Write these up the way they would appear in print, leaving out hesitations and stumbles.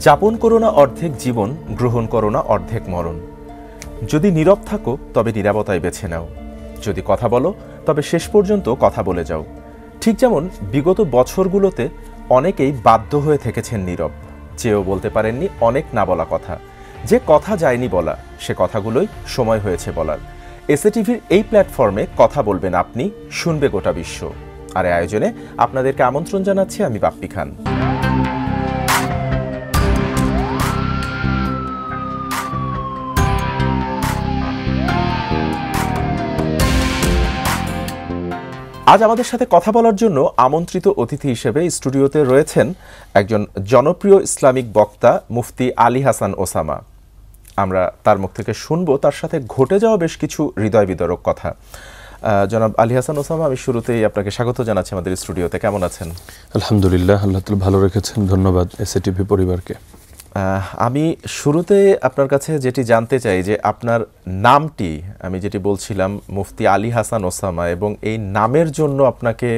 যাপন করো না অর্ধেক জীবন, গ্রহণ করো না অর্ধেক মরণ। যদি নীরব থাকো তবে নীরবতায় বেছে নাও, যদি কথা বলো তবে শেষ পর্যন্ত কথা বলে যাও। ঠিক যেমন বিগত বছরগুলোতে অনেকেই বাধ্য হয়ে থেকেছেন নীরব, চেয়েও বলতে পারেননি অনেক না বলা কথা। যে কথা যায়নি বলা, সে কথাগুলোই সময় হয়েছে বলার। এসএটিভির এই প্ল্যাটফর্মে কথা বলবেন আপনি, শুনবে গোটা বিশ্ব। আর এই আয়োজনে আপনাদেরকে আমন্ত্রণ জানাচ্ছি আমি বাপ্পি খান। আজ আমাদের সাথে কথা বলার জন্য আমন্ত্রিত অতিথি হিসেবে স্টুডিওতে রয়েছেন একজন জনপ্রিয় ইসলামিক বক্তা মুফতি আলী হাসান ওসামা। আমরা তার মুখ থেকে শুনবো তার সাথে ঘটে যাওয়া বেশ কিছু হৃদয় বিদারক কথা। জনাব আলী হাসান ওসামা, আমি শুরুতেই আপনাকে স্বাগত জানাচ্ছি আমাদের স্টুডিওতে। কেমন আছেন? আলহামদুলিল্লাহ, আল্লাহ তাআলা ভালো রেখেছেন। ধন্যবাদ এসএটিভি পরিবারকে। আমি শুরুতে আপনার কাছে যেটি জানতে চাই যে আপনার নামটি, আমি যেটি বলছিলাম মুফতি আলী হাসান ওসামা, এবং এই নামের জন্য আপনাকে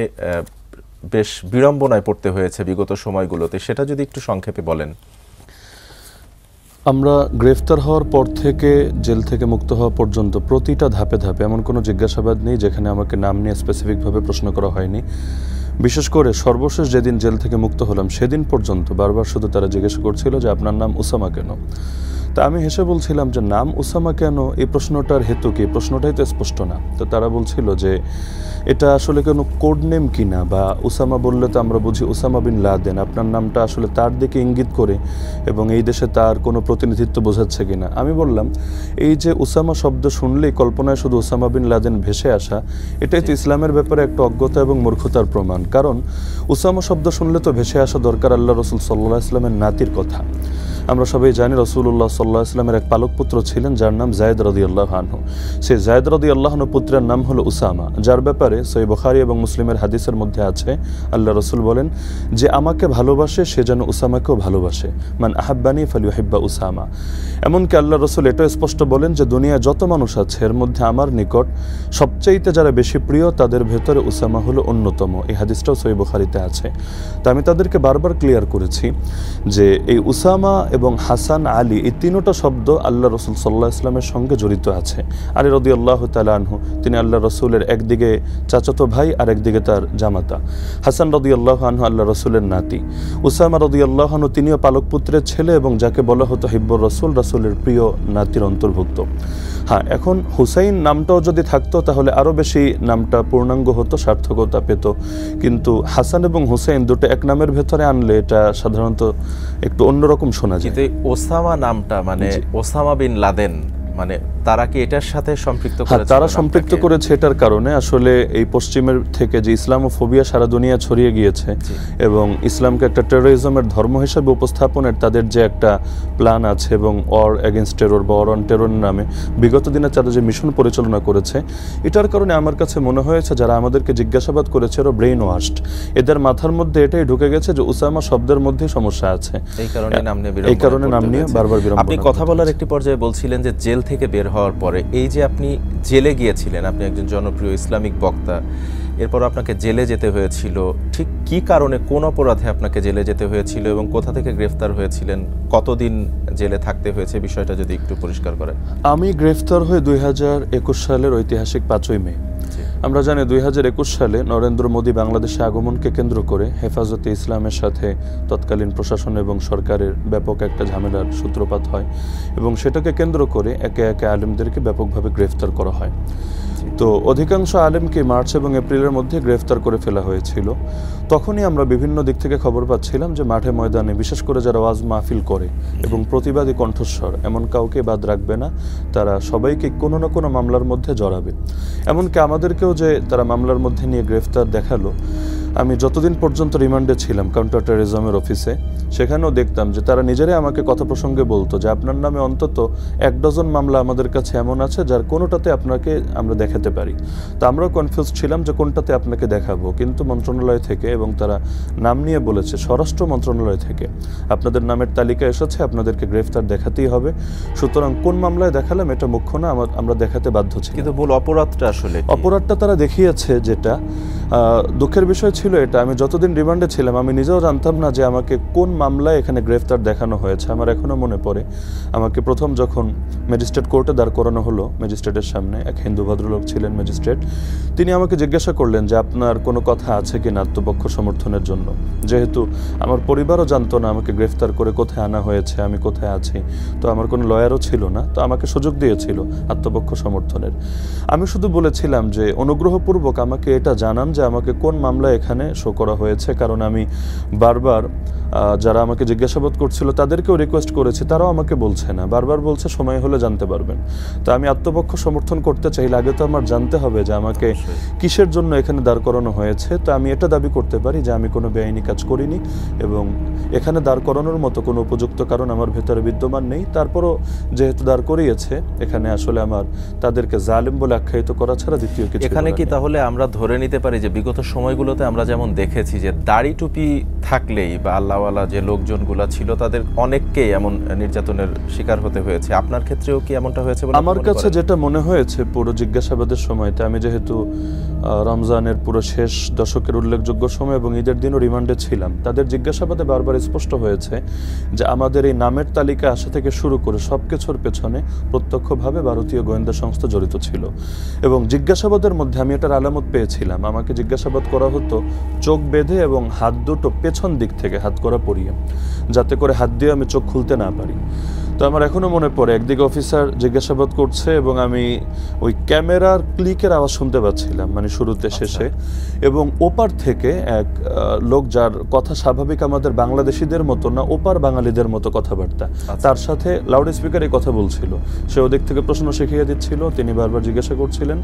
বেশ বিড়ম্বনায় পড়তে হয়েছে বিগত সময়গুলোতে, সেটা যদি একটু সংক্ষেপে বলেন। আমরা গ্রেফতার হওয়ার পর থেকে জেল থেকে মুক্ত হওয়া পর্যন্ত প্রতিটা ধাপে ধাপে এমন কোনো জিজ্ঞাসাবাদ নেই যেখানে আমাকে নাম নিয়ে স্পেসিফিকভাবে প্রশ্ন করা হয়নি। বিশেষ করে সর্বশেষ যেদিন জেল থেকে মুক্ত হলাম সেদিন পর্যন্ত বারবার শুধু তারা জিজ্ঞাসা করছিল যে আপনার নাম ওসামা কেন। তা আমি হেসে বলছিলাম যে নাম ওসামা কেন, এই প্রশ্নটার হেতু কি, প্রশ্নটাই তো স্পষ্ট না। তো তারা বলছিল যে এটা আসলে কোনো কোড নেম কিনা, বা ওসামা বললে তো আমরা বুঝি ওসামা বিন লাদেন, আপনার নামটা আসলে তার দিকে ইঙ্গিত করে এবং এই দেশে তার কোনো প্রতিনিধিত্ব বোঝাচ্ছে কিনা। আমি বললাম এই যে ওসামা শব্দ শুনলেই কল্পনায় শুধু ওসামা বিন লাদেন ভেসে আসা, এটাই তো ইসলামের ব্যাপারে একটা অজ্ঞতা এবং মূর্খতার প্রমাণ। কারণ ওসামা শব্দ শুনলে তো ভেসে আসা দরকার আল্লাহ রসুল সাল্লাল্লাহু আলাইহি ওয়াসাল্লামের নাতির কথা। আমরা সবাই জানি রাসূলুল্লাহ সাল্লাল্লাহু আলাইহি ওয়াসাল্লামের এক পালক পুত্র ছিলেন যার নাম যায়েদ রাদিয়াল্লাহু আনহু। সেই যায়েদ রাদিয়াল্লাহু আনহু পুত্রের নাম হলো উসামা, যার ব্যাপারে সহিহ বুখারী এবং মুসলিমের হাদিসের মধ্যে আছে আল্লাহ রসুল বলেন যে আমাকে ভালোবাসে সে যেন উসামাকেও ভালোবাসে, মান আহাব্বানি ফালিউহিব্বা উসামা। এমনকি আল্লাহ রসুল এটাও স্পষ্ট বলেন যে দুনিয়ায় যত মানুষ আছে এর মধ্যে আমার নিকট সবচাইতে যারা বেশি প্রিয় তাদের ভেতরে উসামা হলো অন্যতম। এই হাদিসটাও সহিহ বুখারীতে আছে। তো আমি তাদেরকে বারবার ক্লিয়ার করেছি যে এই উসামা এবং হাসান, আলী, এই তিনটা শব্দ আল্লাহ রসুল সাল্লাল্লাহু আলাইহি ওয়াসাল্লামের সঙ্গে জড়িত আছে। আলী রাদিয়াল্লাহু তাআলা আনহু তিনি আল্লাহ রসুলের একদিকে চাচাতো ভাই আর একদিকে তার জামাতা। হাসান রাদিয়াল্লাহু আনহু আল্লাহ রসুলের নাতি। উসামা রাদিয়াল্লাহু আনহু তিনিও পালক পুত্রের ছেলে এবং যাকে বলা হতো হিব্বুর রসুল, রসুলের প্রিয় নাতির অন্তর্ভুক্ত। হ্যাঁ, এখন হুসাইন নামটাও যদি থাকতো তাহলে আরও বেশি নামটা পূর্ণাঙ্গ হতো, সার্থকতা পেত। কিন্তু হাসান এবং হুসাইন দুটো এক নামের ভেতরে আনলে এটা সাধারণত একটু অন্যরকম শোনা যায়। কিন্তু ওসামা নামটা মানে ওসামা বিন লাদেন, মানে তারা কি এটার সাথে সম্পৃক্ত করেছে? তারা সম্পৃক্ত করেছে এটার কারণে আসলে এই পশ্চিমের থেকে যে ইসলামোফোবিয়া সারা দুনিয়া ছড়িয়ে গিয়েছে এবং ইসলামকে একটা টেরোরিজমের ধর্ম হিসেবে উপস্থাপনের তাদের যে একটা প্ল্যান আছে এবং ওয়ার এগেইনস্ট টেরর বা ওয়ার অন টেরর নামে বিগত দিনে তারা যে মিশন পরিচালনা করেছে, এটার কারণে আমার কাছে মনে হয়েছে যারা আমাদেরকে জিজ্ঞাসাবাদ করেছে ওরা ব্রেইন ওয়াশড। এদের মাথার মধ্যে এটাই ঢুকে গেছে যে উসামা শব্দের মধ্যেই সমস্যা আছে, এই কারণে নাম নিয়ে বারবার বিড়ম্বনা। আপনি কথা বলার একটি পর্যায়ে বলছিলেন যে জেল থেকে বের হওয়ার পরে এই যে আপনি জেলে গিয়েছিলেন, আপনি একজন জনপ্রিয় ইসলামিক বক্তা, এরপর আপনাকে জেলে যেতে হয়েছিল, ঠিক কি কারণে, কোন অপরাধে আপনাকে জেলে যেতে হয়েছিল এবং কোথা থেকে গ্রেফতার হয়েছিলেন, কতদিন জেলে থাকতে হয়েছে, বিষয়টা যদি একটু পরিষ্কার করেন। আমি গ্রেফতার হয়ে 2021 সালের ঐতিহাসিক 5ই মে। আমরা জানি 2021 সালে নরেন্দ্র মোদী বাংলাদেশে আগমনকে কেন্দ্র করে হেফাজতে ইসলামের সাথে তৎকালীন প্রশাসন এবং সরকারের ব্যাপক একটা ঝামেলার সূত্রপাত হয় এবং সেটাকে কেন্দ্র করে একে একে আলেমদেরকে ব্যাপকভাবে গ্রেফতার করা হয়। তো অধিকাংশ আলেমকে মার্চ এবং এপ্রিলের মধ্যে গ্রেফতার করে ফেলা হয়েছিল। তখনই আমরা বিভিন্ন দিক থেকে খবর পাচ্ছিলাম যে মাঠে ময়দানে বিশেষ করে যারা ওয়াজ মাহফিল করে এবং প্রতিবাদী কণ্ঠস্বর, এমন কাউকে বাদ রাখবে না, তারা সবাইকে কোনো না কোনো মামলার মধ্যে জড়াবে। এমনকি আমাদেরকেও যে তারা মামলার মধ্যে নিয়ে গ্রেফতার দেখালো, আমি যতদিন পর্যন্ত রিমান্ডে ছিলাম কাউন্টার টেররিজমের অফিসে, সেখানেও দেখতাম যে তারা নিজেরাই আমাকে কথা প্রসঙ্গে বলতো যে আপনার নামে অন্তত 1 ডজন মামলা আমাদের কাছে এমন আছে যার কোনোটাতে আপনাকে আমরা দেখাতে পারি। তো আমরাও কনফিউজ ছিলাম যে কোনটাতে আপনাকে দেখাবো, কিন্তু মন্ত্রণালয় থেকে, এবং তারা নাম নিয়ে বলেছে স্বরাষ্ট্র মন্ত্রণালয় থেকে আপনাদের নামের তালিকা এসেছে, আপনাদেরকে গ্রেফতার দেখাতেই হবে। সুতরাং কোন মামলায় দেখালাম এটা মুখ্য না, আমরা দেখাতে বাধ্য ছিলাম। কিন্তু মূল অপরাধটা আসলে অপরাধটা তারা দেখিয়েছে যেটা দুঃখের বিষয় ছিল এটা, আমি যতদিন রিমান্ডে ছিলাম আমি নিজেও জানতাম না যে আমাকে কোন মামলায় এখানে গ্রেফতার দেখানো হয়েছে। আমার এখনও মনে পড়ে, আমাকে প্রথম যখন ম্যাজিস্ট্রেট কোর্টে দাঁড় করানো হলো, ম্যাজিস্ট্রেটের সামনে এক হিন্দু ভদ্রলোক ছিলেন ম্যাজিস্ট্রেট, তিনি আমাকে জিজ্ঞাসা করলেন যে আপনার কোনো কথা আছে কি না আত্মপক্ষ সমর্থনের জন্য। যেহেতু আমার পরিবারও জানতো না আমাকে গ্রেফতার করে কোথায় আনা হয়েছে, আমি কোথায় আছি, তো আমার কোনো লয়ারও ছিল না, তো আমাকে সুযোগ দিয়েছিল আত্মপক্ষ সমর্থনের। আমি শুধু বলেছিলাম যে অনুগ্রহপূর্বক আমাকে এটা জানান যে আমাকে কোন মামলা এখানে শো করা হয়েছে, কারণ আমি বারবার যারা আমাকে জিজ্ঞাসাবাদ করছিল তাদেরকেও রিকোয়েস্ট করেছি, তারাও আমাকে বলছে না, বারবার বলছে সময় হলে জানতে পারবেন। তো আমি আত্মপক্ষ সমর্থন করতে চাইলে আগে তো আমার জানতে হবে যে আমাকে কিসের জন্য এখানে দাঁড় করানো হয়েছে। তো আমি এটা দাবি করতে পারি যে আমি কোনো বেআইনি কাজ করিনি এবং এখানে দাঁড় করানোর মতো কোনো উপযুক্ত কারণ আমার ভেতরে বিদ্যমান নেই। তারপরও যেহেতু দাঁড় করিয়েছে, এখানে আসলে আমার তাদেরকে জালিম বলে আখ্যায়িত করা ছাড়া দ্বিতীয় কিছু এখানে কি তাহলে আমরা ধরে নিতে পারি যে বিগত সময়গুলোতে আমরা যেমন দেখেছি যে দাড়ি টুপি থাকলেই বা আল্লাহওয়ালা যে লোকজনগুলো ছিল তাদের অনেককেই এমন নির্যাতনের শিকার হতে হয়েছে, আপনার ক্ষেত্রেও কি এমনটা হয়েছে বলে আমার কাছে যেটা মনে হয়েছে পুরো জিজ্ঞাসাবাদের সময়তে, আমি যেহেতু রমজানের পুরো শেষ দশকের উল্লেখযোগ্য সময় এবং ঈদের দিনও রিমান্ডে ছিলাম, তাদের জিজ্ঞাসাবাদে বারবার স্পষ্ট হয়েছে যে আমাদের এই নামের তালিকা আসা থেকে শুরু করে সব কিছুর পেছনে প্রত্যক্ষভাবে ভারতীয় গোয়েন্দা সংস্থা জড়িত ছিল। এবং জিজ্ঞাসাবাদের মধ্যে আমি এটার আলামত পেয়েছিলাম, আমাকে জিজ্ঞাসাবাদ করা হতো চোখ বেঁধে এবং হাত দুটো পেছন দিক থেকে হাত করা পরিয়ে, যাতে করে হাত দিয়ে আমি চোখ খুলতে না পারি। তো আমার এখনো মনে পড়ে একদিকে অফিসার জিজ্ঞাসাবাদ করছে এবং আমি ওই ক্যামেরার ক্লিকের আওয়াজ শুনতে পাচ্ছিলাম, মানে শুরুতে শেষে, এবং ওপার থেকে এক লোক যার কথা স্বাভাবিক আমাদের বাংলাদেশিদের মতো না, ওপার বাঙালিদের মতো কথাবার্তা, তার সাথে লাউড স্পিকারে কথা বলছিল। সে ওদিক থেকে প্রশ্ন শিখিয়ে দিচ্ছিল, তিনি বারবার জিজ্ঞাসা করছিলেন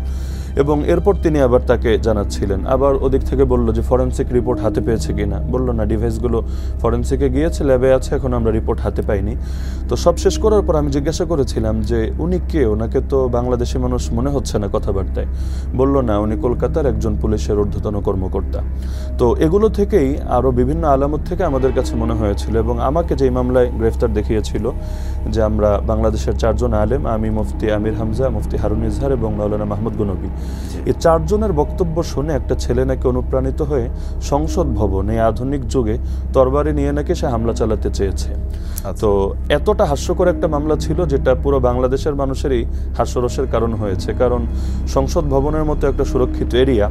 এবং এরপর তিনি আবার তাকে জানাচ্ছিলেন। আবার ওদিক থেকে বলল যে ফরেন্সিক রিপোর্ট হাতে পেয়েছে কিনা, বলল না, ডিভাইসগুলো ফরেন্সিকে গিয়েছে, ল্যাবে আছে, এখন আমরা রিপোর্ট হাতে পাইনি। তো সব শেষ করার পর আমি জিজ্ঞাসা করেছিলাম যে উনি কে, ওনাকে তো বাংলাদেশি মানুষ মনে হচ্ছে না কথাবার্তায়। বলল না, উনি কলকাতার একজন পুলিশের ঊর্ধ্বতন কর্মকর্তা। তো এগুলো থেকেই আরও বিভিন্ন আলামত থেকে আমাদের কাছে মনে হয়েছিল এবং আমাকে যেই মামলায় গ্রেফতার দেখিয়েছিল যে আমরা বাংলাদেশের 4 জন আলেম, আমি মুফতি আমির হামজা, মুফতি হারুন ইজহার এবং মাওলানা মাহমুদ গনবী, এই 4 জনের বক্তব্য শুনে একটা ছেলে নাকি অনুপ্রাণিত হয়ে সংসদ ভবন এই আধুনিক যুগে তরবারি নিয়ে নাকি সে হামলা চালাতে চেয়েছে। তো এতটা হাস্যকর একটা মামলা ছিল যেটা পুরো বাংলাদেশের মানুষেরই হাস্যরসের কারণ হয়েছে, কারণ সংসদ ভবনের মতো একটা সুরক্ষিত এরিয়া,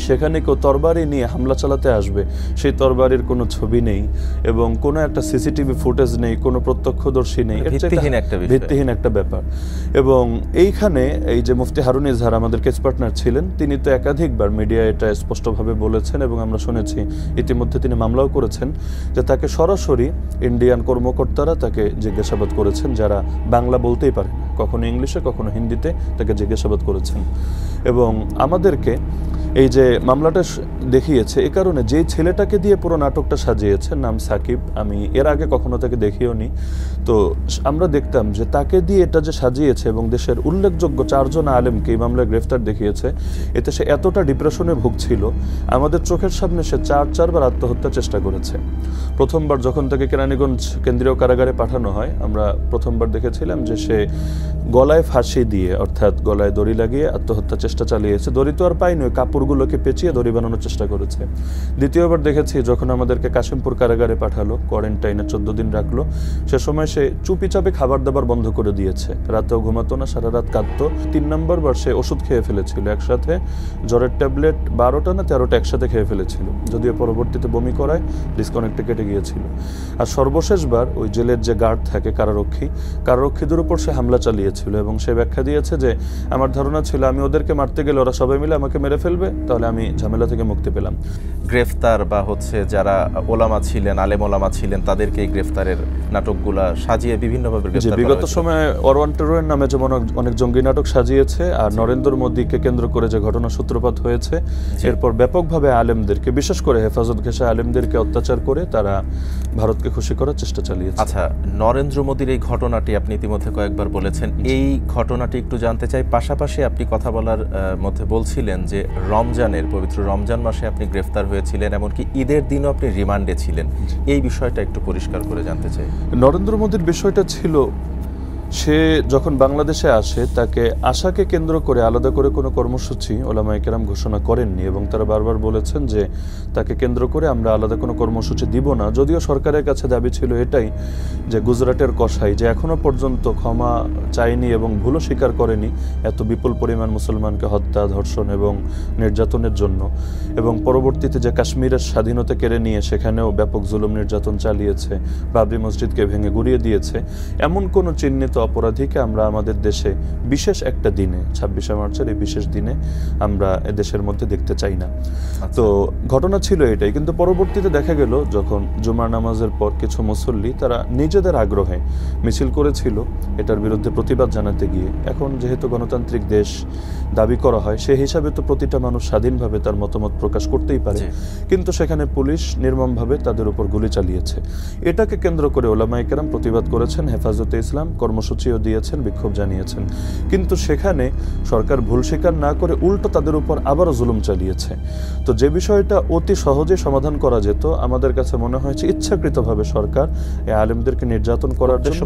সেখানে কেউ তরবারি নিয়ে হামলা চালাতে আসবে, সেই তরবারির কোনো ছবি নেই এবং কোনো একটা সিসিটিভি ফুটেজ নেই, কোনো প্রত্যক্ষদর্শী নেই, ভিত্তিহীন একটা ব্যাপার। এবং এইখানে এই যে মুফতি হারুন ইজহার আমাদের কেস পার্টনার ছিলেন, তিনি তো একাধিকবার মিডিয়ায় এটা স্পষ্টভাবে বলেছেন এবং আমরা শুনেছি ইতিমধ্যে তিনি মামলাও করেছেন যে তাকে সরাসরি ইন্ডিয়ান কর্মকর্তারা তাকে জিজ্ঞাসাবাদ করেছেন, যারা বাংলা বলতেই পারে না, কখনো ইংলিশে কখনো হিন্দিতে তাকে জিজ্ঞাসাবাদ করেছেন। এবং আমাদেরকে এই যে মামলাটা দেখিয়েছে এ কারণে, যে ছেলেটাকে দিয়ে পুরো নাটকটা সাজিয়েছে, নাম সাকিব, আমি এর আগে কখনো তাকে দেখিও নি, তো আমরা দেখতাম যে তাকে দিয়ে এটা যে সাজিয়েছে এবং দেশের উল্লেখযোগ্য 4 জন আলেমকে এই মামলায় গ্রেফতার দেখিয়েছে, এতে সে এতটা ডিপ্রেশনে ভুগছিল, আমাদের চোখের সামনে সে 4 বার আত্মহত্যার চেষ্টা করেছে। প্রথমবার যখন তাকে কেরানীগঞ্জ কেন্দ্রীয় কারাগারে পাঠানো হয়, আমরা প্রথমবার দেখেছিলাম যে সে গলায় ফাঁসি দিয়ে, অর্থাৎ গলায় দড়ি লাগিয়ে আত্মহত্যার চেষ্টা চালিয়েছে। দড়ি তো আর পাইনি, ওই কাপড়গুলোকে পেঁচিয়ে দড়ি বানানোর চেষ্টা করেছে। দ্বিতীয়বার দেখেছি যখন আমাদেরকে কাশিমপুর কারাগারে পাঠালো, কোয়ারেন্টাইনে 14 দিন রাখলো, সে সময় সে চুপিচাপে খাবার দাবার বন্ধ করে দিয়েছে, রাতেও ঘুমাতো না, সারা রাত কাঁদতো। 3 নম্বরবার সে ওষুধ খেয়ে ফেলেছিল, একসাথে জ্বরের ট্যাবলেট 12টা না 13টা একসাথে খেয়ে ফেলেছিল, যদিও পরবর্তীতে বমি করায় ডিসকানেক্টে কেটে গিয়েছিল। আর সর্বশেষবার ওই জেলের যে গার্ড থাকে কারারক্ষীদের উপর সে হামলা চালিয়েছিল এবং সে ব্যাখ্যা দিয়েছে যে আমার ধারণা ছিল আমি ওদেরকে মারতে গেলে ওরা সবাই মিলে আমাকে মেরে ফেলবে, তাহলে আমি ঝামেলা থেকে মুক্তি পেলাম। গ্রেফতার বা যারা ওলামা ছিলেন, আলেম ওলামা ছিলেন, তাদেরকে এই গ্রেফতারের নাটকগুলা সাজিয়ে বিভিন্নভাবে গ্রেফতার করা হয়েছে। বিগত সময়ে অরওয়ান টেরোয়ের নামে যেমন অনেক জঙ্গি নাটক সাজিয়েছে, আর নরেন্দ্র মোদীকে কেন্দ্র করে যে ঘটনা সূত্রপাত হয়েছে, এরপর ব্যাপকভাবে আলেমদেরকে, বিশেষ করে হেফাজত ঘেঁষা আলেমদেরকে অত্যাচার করে তারা ভারতকে খুশি করার চেষ্টা চালিয়েছে। আচ্ছা, নরেন্দ্র মোদীর এই ঘটনাটি আপনি ইতিমধ্যে কয়েকবার বলেছেন, এই ঘটনাটি একটু জানতে চাই। পাশাপাশি আপনি কথা বলার মধ্যে বলছিলেন যে রমজানের পবিত্র রমজান মাসে আপনি গ্রেফতার হয়েছিলেন, এমনকি ঈদের দিনও আপনি রিমান্ডে ছিলেন। এই বিষয়টা একটু পরিষ্কার করে জানতে চাই। নরেন্দ্র মোদীর বিষয়টা ছিল সে যখন বাংলাদেশে আসে তাকে আশাকে কেন্দ্র করে আলাদা করে কোনো কর্মসূচি ওলামায়ে কেরাম ঘোষণা করেননি এবং তারা বারবার বলেছেন যে তাকে কেন্দ্র করে আমরা আলাদা কোনো কর্মসূচি দিব না। যদিও সরকারের কাছে দাবি ছিল এটাই যে গুজরাটের কসাই যে এখনো পর্যন্ত ক্ষমা চায়নি এবং ভুলও স্বীকার করেনি এত বিপুল পরিমাণ মুসলমানকে হত্যা, ধর্ষণ এবং নির্যাতনের জন্য, এবং পরবর্তীতে যে কাশ্মীরের স্বাধীনতা কেড়ে নিয়ে সেখানেও ব্যাপক জুলুম নির্যাতন চালিয়েছে, বাবরি মসজিদকে ভেঙে গুড়িয়ে দিয়েছে, এমন কোনো চিহ্নিত অপরাধীকে আমরা আমাদের দেশে বিশেষ একটা দিনে 26শে মার্চের এই বিশেষ দিনে আমরা দেশের মধ্যে দেখতে চাই না। তো ঘটনা ছিল এটাই। কিন্তু পরবর্তীতে দেখা গেল যখন জুমার নামাজের পর কিছু মুসল্লি তারা নিজেদের আগ্রহে মিছিল করেছিল এটার বিরুদ্ধে প্রতিবাদ জানাতে গিয়ে। এখন যেহেতু গণতান্ত্রিক দেশ দাবি করা হয় সেই হিসাবে তো প্রতিটা মানুষ স্বাধীনভাবে তার মতামত প্রকাশ করতেই পারে, কিন্তু সেখানে পুলিশ নির্মমভাবে তাদের উপর গুলি চালিয়েছে। এটাকে কেন্দ্র করে ওলামায়ে কেরাম প্রতিবাদ করেছেন, হেফাজতে ইসলাম কর্মসূচিও দিয়েছেন, বিক্ষোভ জানিয়েছেন, কিন্তু সেখানে সরকার ভুল স্বীকার না করে উল্টো তাদের উপর আবারও জুলুম চালিয়েছে। তো যে বিষয়টা অতি সহজে সমাধান করা যেত, আমাদের কাছে মনে হয়েছে ইচ্ছাকৃতভাবে সরকার এই আলেমদেরকে নির্যাতন করার জন্য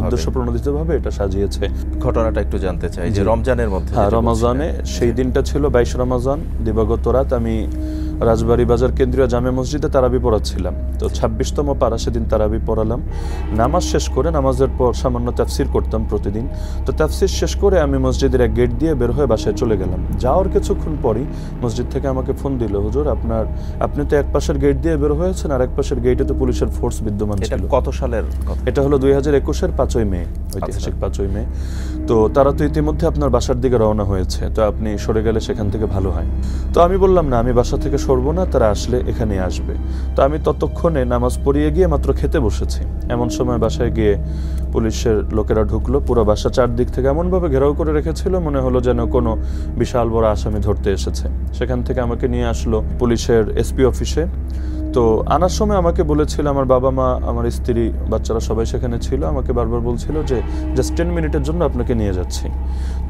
উদ্দেশ্য প্রণোদিতভাবে এটা সাজিয়েছে। ঘটনাটা একটু জানতে চাই যে রমজানের মধ্যে, হ্যাঁ, রমজানে সেই দিনটা ছিল 22 রমজান, দিবাগত রাত। আমি রাজবাড়ী বাজার কেন্দ্রীয় জামে মসজিদে তারাবি পড়াচ্ছিলাম। তো 26তম পারা সেদিন তারাবি পড়ালাম। নামাজ শেষ করে, নামাজের পর সামান্য তাফসির করতাম প্রতিদিন। তো তাফসির শেষ করে আমি মসজিদের এক গেট দিয়ে বের হয়ে বাসায় চলে গেলাম। যাওয়ার কিছুক্ষণ পরই মসজিদ থেকে আমাকে ফোন দিল, হুজুর আপনি তো এক পাশের গেট দিয়ে বের হয়েছেন, আর এক পাশের গেটে তো পুলিশের ফোর্স বিদ্যমান ছিল। এটা কত সালের কথা? এটা হলো 2021-এর 5ই মে, ঐতিহাসিক 5ই মে। তো তারা তো ইতিমধ্যে আপনার বাসার দিকে রওনা হয়েছে, তো আপনি সরে গেলে সেখান থেকে ভালো হয়। তো আমি বললাম না, আমি বাসা থেকে সরবো না, তারা আসলে এখানে আসবে। তো আমি ততক্ষণে নামাজ পড়িয়ে গিয়ে মাত্র খেতে বসেছি, এমন সময় বাসায় গিয়ে পুলিশের লোকেরা ঢুকলো। পুরো বাসা চারদিক থেকে এমনভাবে ঘেরাও করে রেখেছিল, মনে হলো যেন কোনো বিশাল বড় আসামি ধরতে এসেছে। সেখান থেকে আমাকে নিয়ে আসলো পুলিশের এসপি অফিসে। তো আনার সময় আমাকে বলেছিল, আমার বাবা মা, আমার স্ত্রী, বাচ্চারা সবাই সেখানে ছিল, আমাকে বারবার বলছিল যে জাস্ট 10 মিনিটের জন্য আপনাকে নিয়ে যাচ্ছি।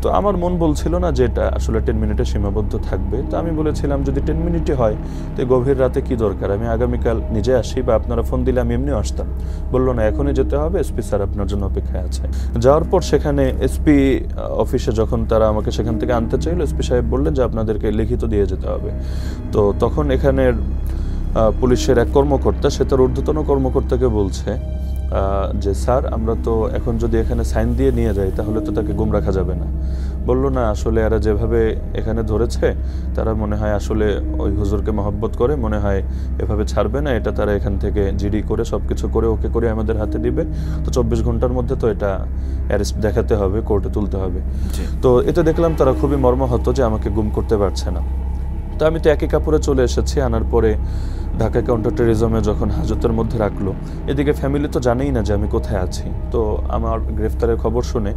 তো আমার মন বলছিল না যে এটা আসলে 10 মিনিটে সীমাবদ্ধ থাকবে। তো আমি বলেছিলাম যদি 10 মিনিটই হয় তো গভীর রাতে কি দরকার, আমি আগামীকাল নিজে আসি, বা আপনারা ফোন দিলে আমি এমনিও আসতাম। বললো না, এখনই যেতে হবে, এসপি স্যার আপনার জন্য অপেক্ষায় আছে। যাওয়ার পর সেখানে এসপি অফিসে যখন তারা আমাকে সেখান থেকে আনতে চাইলো, এসপি সাহেব বললেন যে আপনাদেরকে লিখিত দিয়ে যেতে হবে। তো তখন এখানের পুলিশের এক কর্মকর্তা, সে তার ঊর্ধ্বতন কর্মকর্তাকে বলছে যে স্যার, আমরা তো এখন যদি এখানে সাইন দিয়ে নিয়ে যাই তাহলে তো তাকে গুম রাখা যাবে না। বললো না, আসলে এরা যেভাবে এখানে ধরেছে তারা মনে হয় আসলে ওই হুজুরকে মহব্বত করে, মনে হয় এভাবে ছাড়বে না, এটা তারা এখান থেকে জিডি করে সব কিছু করে ওকে করে আমাদের হাতে দিবে। তো 24 ঘন্টার মধ্যে তো এটা অ্যারেস্ট দেখাতে হবে, কোর্টে তুলতে হবে। তো এতে দেখলাম তারা খুবই মর্মাহত যে আমাকে গুম করতে পারছে না। তো আমি তো একই কাপড়ে চলে এসেছি। আনার পরে ঢাকা কাউন্টার টেরিজমে যখন হাজতের মধ্যে রাখলো, এদিকে ফ্যামিলি তো জানেই না যে আমি কোথায় আছি। তো আমার গ্রেফতারের খবর শুনে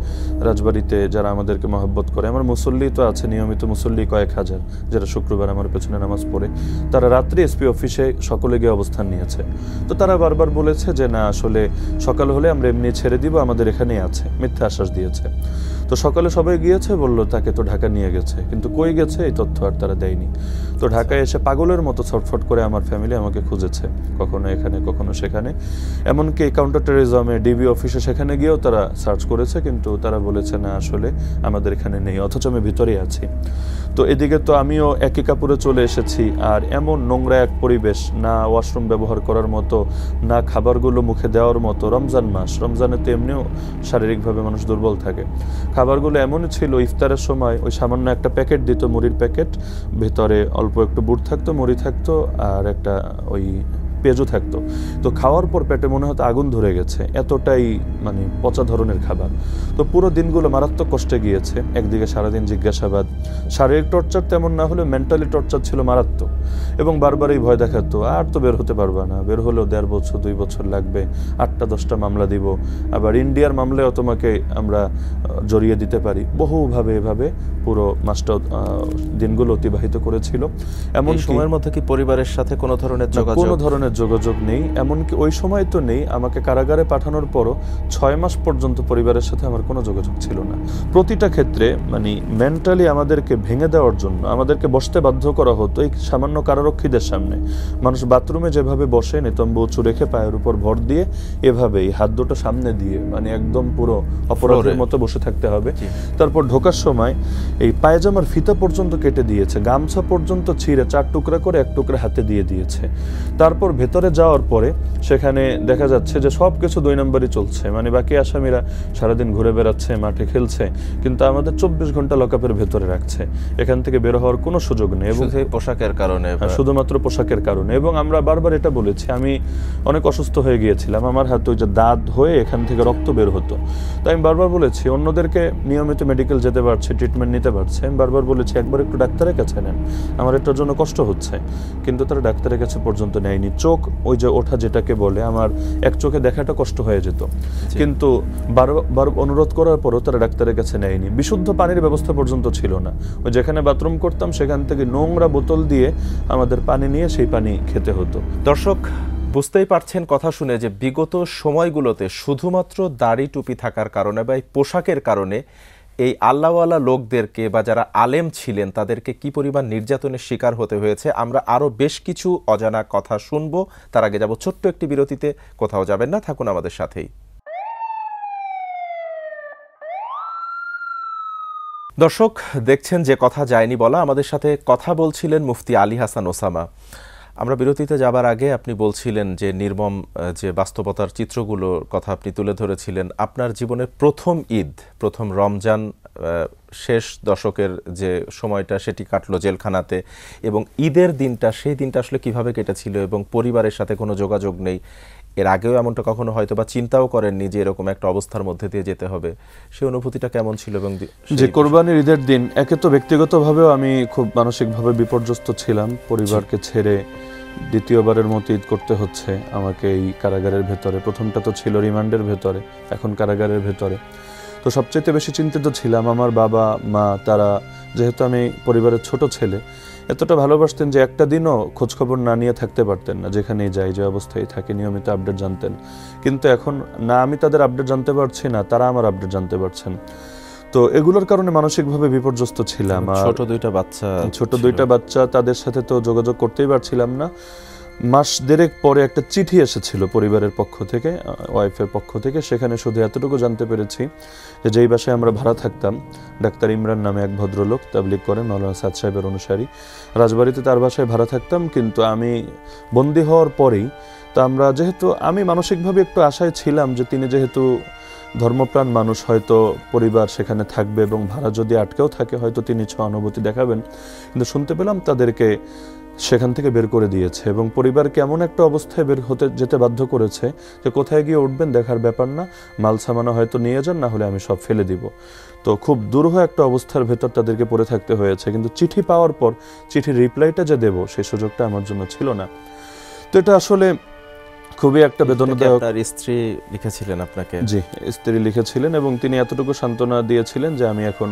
রাজবাড়িতে যারা আমাদেরকে মহব্বত করে, আমার মুসল্লি তো আছে, নিয়মিত মুসল্লি কয়েক হাজার, যারা শুক্রবার আমার পেছনে নামাজ পড়ে, তারা রাত্রি এসপি অফিসে সকলে গিয়ে অবস্থান নিয়েছে। তো তারা বারবার বলেছে যে না, আসলে সকাল হলে আমরা এমনি ছেড়ে দিব, আমাদের এখানেই আছে, মিথ্যা আশ্বাস দিয়েছে। তো সকালে সবাই গিয়েছে, বললো তাকে তো ঢাকা নিয়ে গেছে, কিন্তু কই গেছে এই তথ্য আর তারা দেয়নি। তো ঢাকায় এসে পাগলের মতো ছটফট করে আমার ফ্যামিলি আমাকে খুঁজেছে, কখনো এখানে কখনো সেখানে। এমনকি কাউন্টার টেরিজমে ডিবি অফিসে সেখানে গিয়েও তারা সার্চ করেছে, কিন্তু তারা বলেছে না, আসলে আমাদের এখানে নেই, অথচ আমি ভিতরেই আছি। তো এদিকে তো আমিও একই কাপড়ে চলে এসেছি, আর এমন নোংরা এক পরিবেশ, না ওয়াশরুম ব্যবহার করার মতো, না খাবারগুলো মুখে দেওয়ার মতো। রমজান মাস, রমজানে তো এমনিও শারীরিকভাবে মানুষ দুর্বল থাকে। খাবারগুলো এমনই ছিল, ইফতারের সময় ওই সামান্য একটা প্যাকেট দিত, মুড়ির প্যাকেট, ভেতরে অল্প একটু বুট থাকতো, মুড়ি থাকতো, আর একটা ওই পেঁয়াজও থাকতো। তো খাওয়ার পর পেটে মনে হতো আগুন ধরে গেছে, এতটাই মানে পচা ধরনের খাবার। তো পুরো দিনগুলো মারাত্মক কষ্টে গিয়েছে। একদিকে সারাদিন জিজ্ঞাসাবাদ, শারীরিক টর্চার তেমন না হলেও মেন্টালি টর্চার ছিল মারাত্মক, এবং বারবারই ভয় দেখাতো আর তো বের হতে পারবে না, বের হলেও 1.5 বছর 2 বছর লাগবে, 8টা 10টা মামলা দিব, আবার ইন্ডিয়ার মামলায়ও তোমাকে আমরা জড়িয়ে দিতে পারি। বহুভাবে এভাবে পুরো মাসটা দিনগুলো অতিবাহিত করেছিল। এমন সময়ের মধ্যে কি পরিবারের সাথে কোনো ধরনের যোগাযোগ? কোনো ধরনের যোগাযোগ নেই, এমনকি ওই সময় তো নেই, আমাকে কারাগারে পাঠানোর পরও 6 মাস পর্যন্ত পরিবারের সাথে আমার কোনো যোগাযোগ ছিল না। প্রতিটা ক্ষেত্রে মানে মেন্টালি আমাদেরকে ভেঙে দেওয়ার জন্য আমাদেরকে বসতে বাধ্য করা হতো এই সামান্য কারারক্ষীদের সামনে। মানুষ বাথরুমে যেভাবে বসে নিতম্ব উঁচু রেখে পায়ের উপর ভর দিয়ে এভাবেই হাত দুটো সামনে দিয়ে মানে একদম পুরো অপরাধের মতো বসে থাকতে হবে। তারপর ঢোকার সময় এই পায়জামার ফিতা পর্যন্ত কেটে দিয়েছে, গামছা পর্যন্ত ছিঁড়ে 4 টুকরা করে 1 টুকরা হাতে দিয়ে দিয়েছে। তারপর ভেতরে যাওয়ার পরে সেখানে দেখা যাচ্ছে যে সব কিছু 2 নম্বরই চলছে, মানে বাকি আসামিরা সারাদিন ঘুরে বেড়াচ্ছে, মাঠে খেলছে, কিন্তু আমাদের 24 ঘন্টা লকআপের ভেতরে রাখছে। এখান থেকে বের হওয়ার কোনো সুযোগ নেই এবং পোশাকের কারণে, শুধুমাত্র পোশাকের কারণে। এবং আমরা বারবার এটা বলেছি, আমি অনেক অসুস্থ হয়ে গিয়েছিলাম, আমার হাতে ওই যে দাঁত হয়ে এখান থেকে রক্ত বের হতো। তাই আমি বারবার বলেছি, অন্যদেরকে নিয়মিত মেডিকেল যেতে পারছে, ট্রিটমেন্ট নিতে পারছে, আমি বারবার বলেছি একবার একটু ডাক্তারের কাছে নেন, আমার এটার জন্য কষ্ট হচ্ছে। কিন্তু তারা ডাক্তারের কাছে পর্যন্ত নেয়নি। চোখ ওই যে ওঠা যেটাকে বলে, আমার এক চোখে দেখাটা কষ্ট হয়ে যেত, কিন্তু বারবার অনুরোধ করার পরও তারা ডাক্তারের কাছে নেয়নি। বিশুদ্ধ পানির ব্যবস্থা পর্যন্ত ছিল না। ওই যেখানে বাথরুম করতাম সেখান থেকে নোংরা বোতল দিয়ে আমাদের পানি নিয়ে সেই পানি খেতে হতো। দর্শক বুঝতেই পারছেন কথা শুনে যে বিগত সময়গুলোতে শুধুমাত্র দাড়ি টুপি থাকার কারণে বা এই পোশাকের কারণে এই আল্লাহওয়ালা লোকদেরকে বা যারা আলেম ছিলেন তাদেরকে কি পরিমাণ নির্যাতনের শিকার হতে হয়েছে। আমরা আরও বেশ কিছু অজানা কথা শুনবো, তার আগে যাব ছোট্ট একটি বিরতিতে। কোথাও যাবেন না, থাকুন আমাদের সাথেই। দর্শক দেখছেন যে কথা যায়নি বলা, আমাদের সাথে কথা বলছিলেন মুফতি আলী হাসান ওসামা। আমরা বিরতিতে যাবার আগে আপনি বলছিলেন যে নির্মম যে বাস্তবতার চিত্রগুলোর কথা আপনি তুলে ধরেছিলেন। আপনার জীবনের প্রথম ঈদ, প্রথম রমজান, শেষ দশকের যে সময়টা সেটি কাটলো জেলখানাতে, এবং ঈদের দিনটা, সেই দিনটা আসলে কিভাবে কেটেছিল এবং পরিবারের সাথে কোনো যোগাযোগ নেই। এর আগেও এমনটা কখনো হয়তো বা চিন্তাও করেননি যে এরকম একটা অবস্থার মধ্যে দিয়ে যেতে হবে, সেই অনুভূতিটা কেমন ছিল? এবং যে কোরবানির ঈদের দিন একে তো ব্যক্তিগতভাবেও আমি খুব মানসিকভাবে বিপর্যস্ত ছিলাম, পরিবারকে ছেড়ে দ্বিতীয়বারের মতো ঈদ করতে হচ্ছে আমাকে এই কারাগারের ভেতরে। প্রথমটা তো ছিল রিমান্ডের ভেতরে, এখন কারাগারের ভেতরে। তো সবচেয়ে বেশি চিন্তিত ছিলাম আমার বাবা মা। তারা যেহেতু আমি পরিবারের ছোট ছেলে, এতটা ভালোবাসতেন যে একটা দিনও খোঁজখবর না নিয়ে থাকতে পারতেন না। যেখানেই যাই, যে অবস্থায় থাকে, নিয়মিত আপডেট জানতেন। কিন্তু এখন না আমি তাদের আপডেট জানতে পারছি, না তারা আমার আপডেট জানতে পারছেন। তো এগুলোর কারণে মানসিকভাবে বিপর্যস্ত ছিলাম। ছোট দুইটা বাচ্চা, তাদের সাথে তো যোগাযোগ করতেই পারছিলাম না। মাস দেড়েক পরে একটা চিঠি এসেছিল পরিবারের পক্ষ থেকে, ওয়াইফের পক্ষ থেকে। সেখানে শুধু এতটুকু জানতে পেরেছি যে যেই বাসায় আমরা ভাড়া থাকতাম, ডাক্তার ইমরান নামে এক ভদ্রলোক তাবলিগ করেন, মাওলানা সাদ সাহেবের অনুসারী, রাজবাড়িতে তার বাসায় ভাড়া থাকতাম। কিন্তু আমি বন্দী হওয়ার পরেই, তা আমরা যেহেতু আমি মানসিকভাবে একটু আশায় ছিলাম যে তিনি যেহেতু ধর্মপ্রাণ মানুষ, হয়তো পরিবার সেখানে থাকবে এবং ভাড়া যদি আটকেও থাকে হয়তো তিনি সহানুভূতি দেখাবেন। কিন্তু শুনতে পেলাম তাদেরকে সেখান থেকে বের করে দিয়েছে এবং পরিবারকে এমন একটা অবস্থায় বের হতে যেতে বাধ্য করেছে যে কোথায় গিয়ে উঠবেন দেখার ব্যাপার না, মাল সামানা হয়তো নিয়ে যান, না হলে আমি সব ফেলে দিব। তো খুব দুরূহ একটা অবস্থার ভেতর তাদেরকে পড়ে থাকতে হয়েছে। কিন্তু চিঠি পাওয়ার পর চিঠির রিপ্লাইটা যে দেব সেই সুযোগটা আমার জন্য ছিল না। তো এটা আসলে খুবই একটা বেদনাদায়ক। স্ত্রী লিখেছিলেন আপনাকে? জি, স্ত্রী লিখেছিলেন এবং তিনি এতটুকু সান্ত্বনা দিয়েছিলেন যে আমি এখন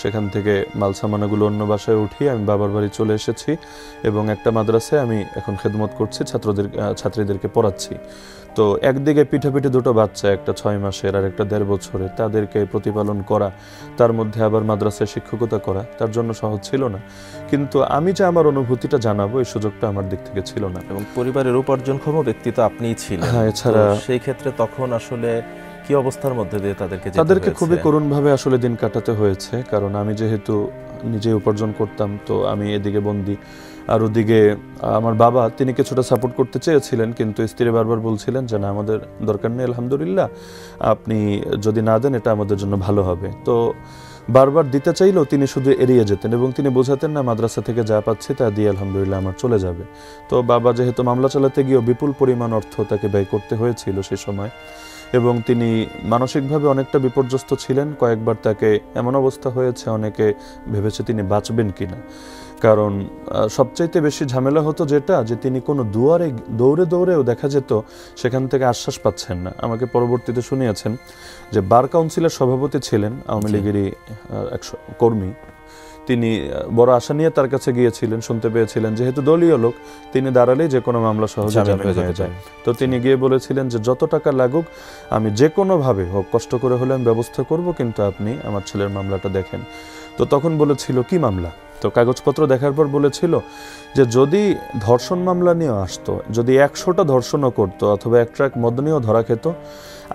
সেখান থেকে মাল সামানাগুলো অন্য বাসায় উঠিয়ে আমি বাবার বাড়ি চলে এসেছি এবং একটা মাদ্রাসায় আমি এখন খেদমত করছি, ছাত্রীদেরকে পড়াচ্ছি। তো একদিকে পিঠে পিঠে দুটো বাচ্চা, একটা 6 মাসের আর একটা 1.5 বছরের, তাদেরকে প্রতিপালন করা, তার মধ্যে আবার মাদ্রাসায় শিক্ষকতা করা, তার জন্য সহজ ছিল না। কিন্তু আমি যে আমার অনুভূতিটা জানাবো এই সুযোগটা আমার দিক থেকে ছিল না। এবং পরিবারের উপার্জনক্ষম ব্যক্তি তো আপনিই ছিলেন। হ্যাঁ, এছাড়া সেই ক্ষেত্রে তখন আসলে কি অবস্থার মধ্যে দিয়ে তাদেরকে খুবই করুণভাবে আসলে দিন কাটাতে হয়েছে। কারণ আমি যেহেতু নিজে উপার্জন করতাম, তো আমি এদিকে বন্দী, আর ওদিকে আমার বাবা তিনি কিছুটা সাপোর্ট করতে চেয়েছিলেন, কিন্তু স্ত্রী বারবার বলছিলেন যে না, আমাদের দরকার নেই, আলহামদুলিল্লাহ, আপনি যদি না দেন এটা আমাদের জন্য ভালো হবে। তো বারবার দিতে চাইলেও তিনি শুধু এড়িয়ে যেতেন এবং তিনি বোঝাতেন না মাদ্রাসা থেকে যা পাচ্ছি তা দিয়ে আলহামদুলিল্লাহ আমার চলে যাবে। তো বাবা যেহেতু মামলা চালাতে গিয়েও বিপুল পরিমাণ অর্থ তাকে ব্যয় করতে হয়েছিল সে সময়, এবং তিনি মানসিকভাবে অনেকটা বিপর্যস্ত ছিলেন। কয়েকবার তাকে এমন অবস্থা হয়েছে অনেকে ভেবেছে তিনি বাঁচবেন কিনা। কারণ সবচাইতে বেশি ঝামেলা হতো যেটা যে তিনি কোনো দুয়ারে দৌড়ে দৌড়েও দেখা যেত সেখান থেকে আশ্বাস পাচ্ছেন না। আমাকে পরবর্তীতে শুনিয়েছেন যে বার কাউন্সিলের সভাপতি ছিলেন আওয়ামী লীগেরই এক কর্মী, তিনি বড় আশা নিয়ে তার কাছে গিয়েছিলেন, শুনতে পেয়েছিলেন যেহেতু দলীয় লোক তিনি দাঁড়ালেই যে কোনো মামলা সহজে জামিন হয়ে যায়। তো তিনি গিয়ে বলেছিলেন যে যত টাকা লাগুক আমি যে কোনোভাবে হোক কষ্ট করে হলে আমি ব্যবস্থা করব, কিন্তু আপনি আমার ছেলের মামলাটা দেখেন। তো তখন বলেছিল কি মামলা, তো কাগজপত্র দেখার পর বলেছিল যে যদি ধর্ষণ মামলা নিয়ে আসতো, যদি 100টা ধর্ষণও করতো অথবা এক ট্রাক মদ নিয়েও ধরা খেত,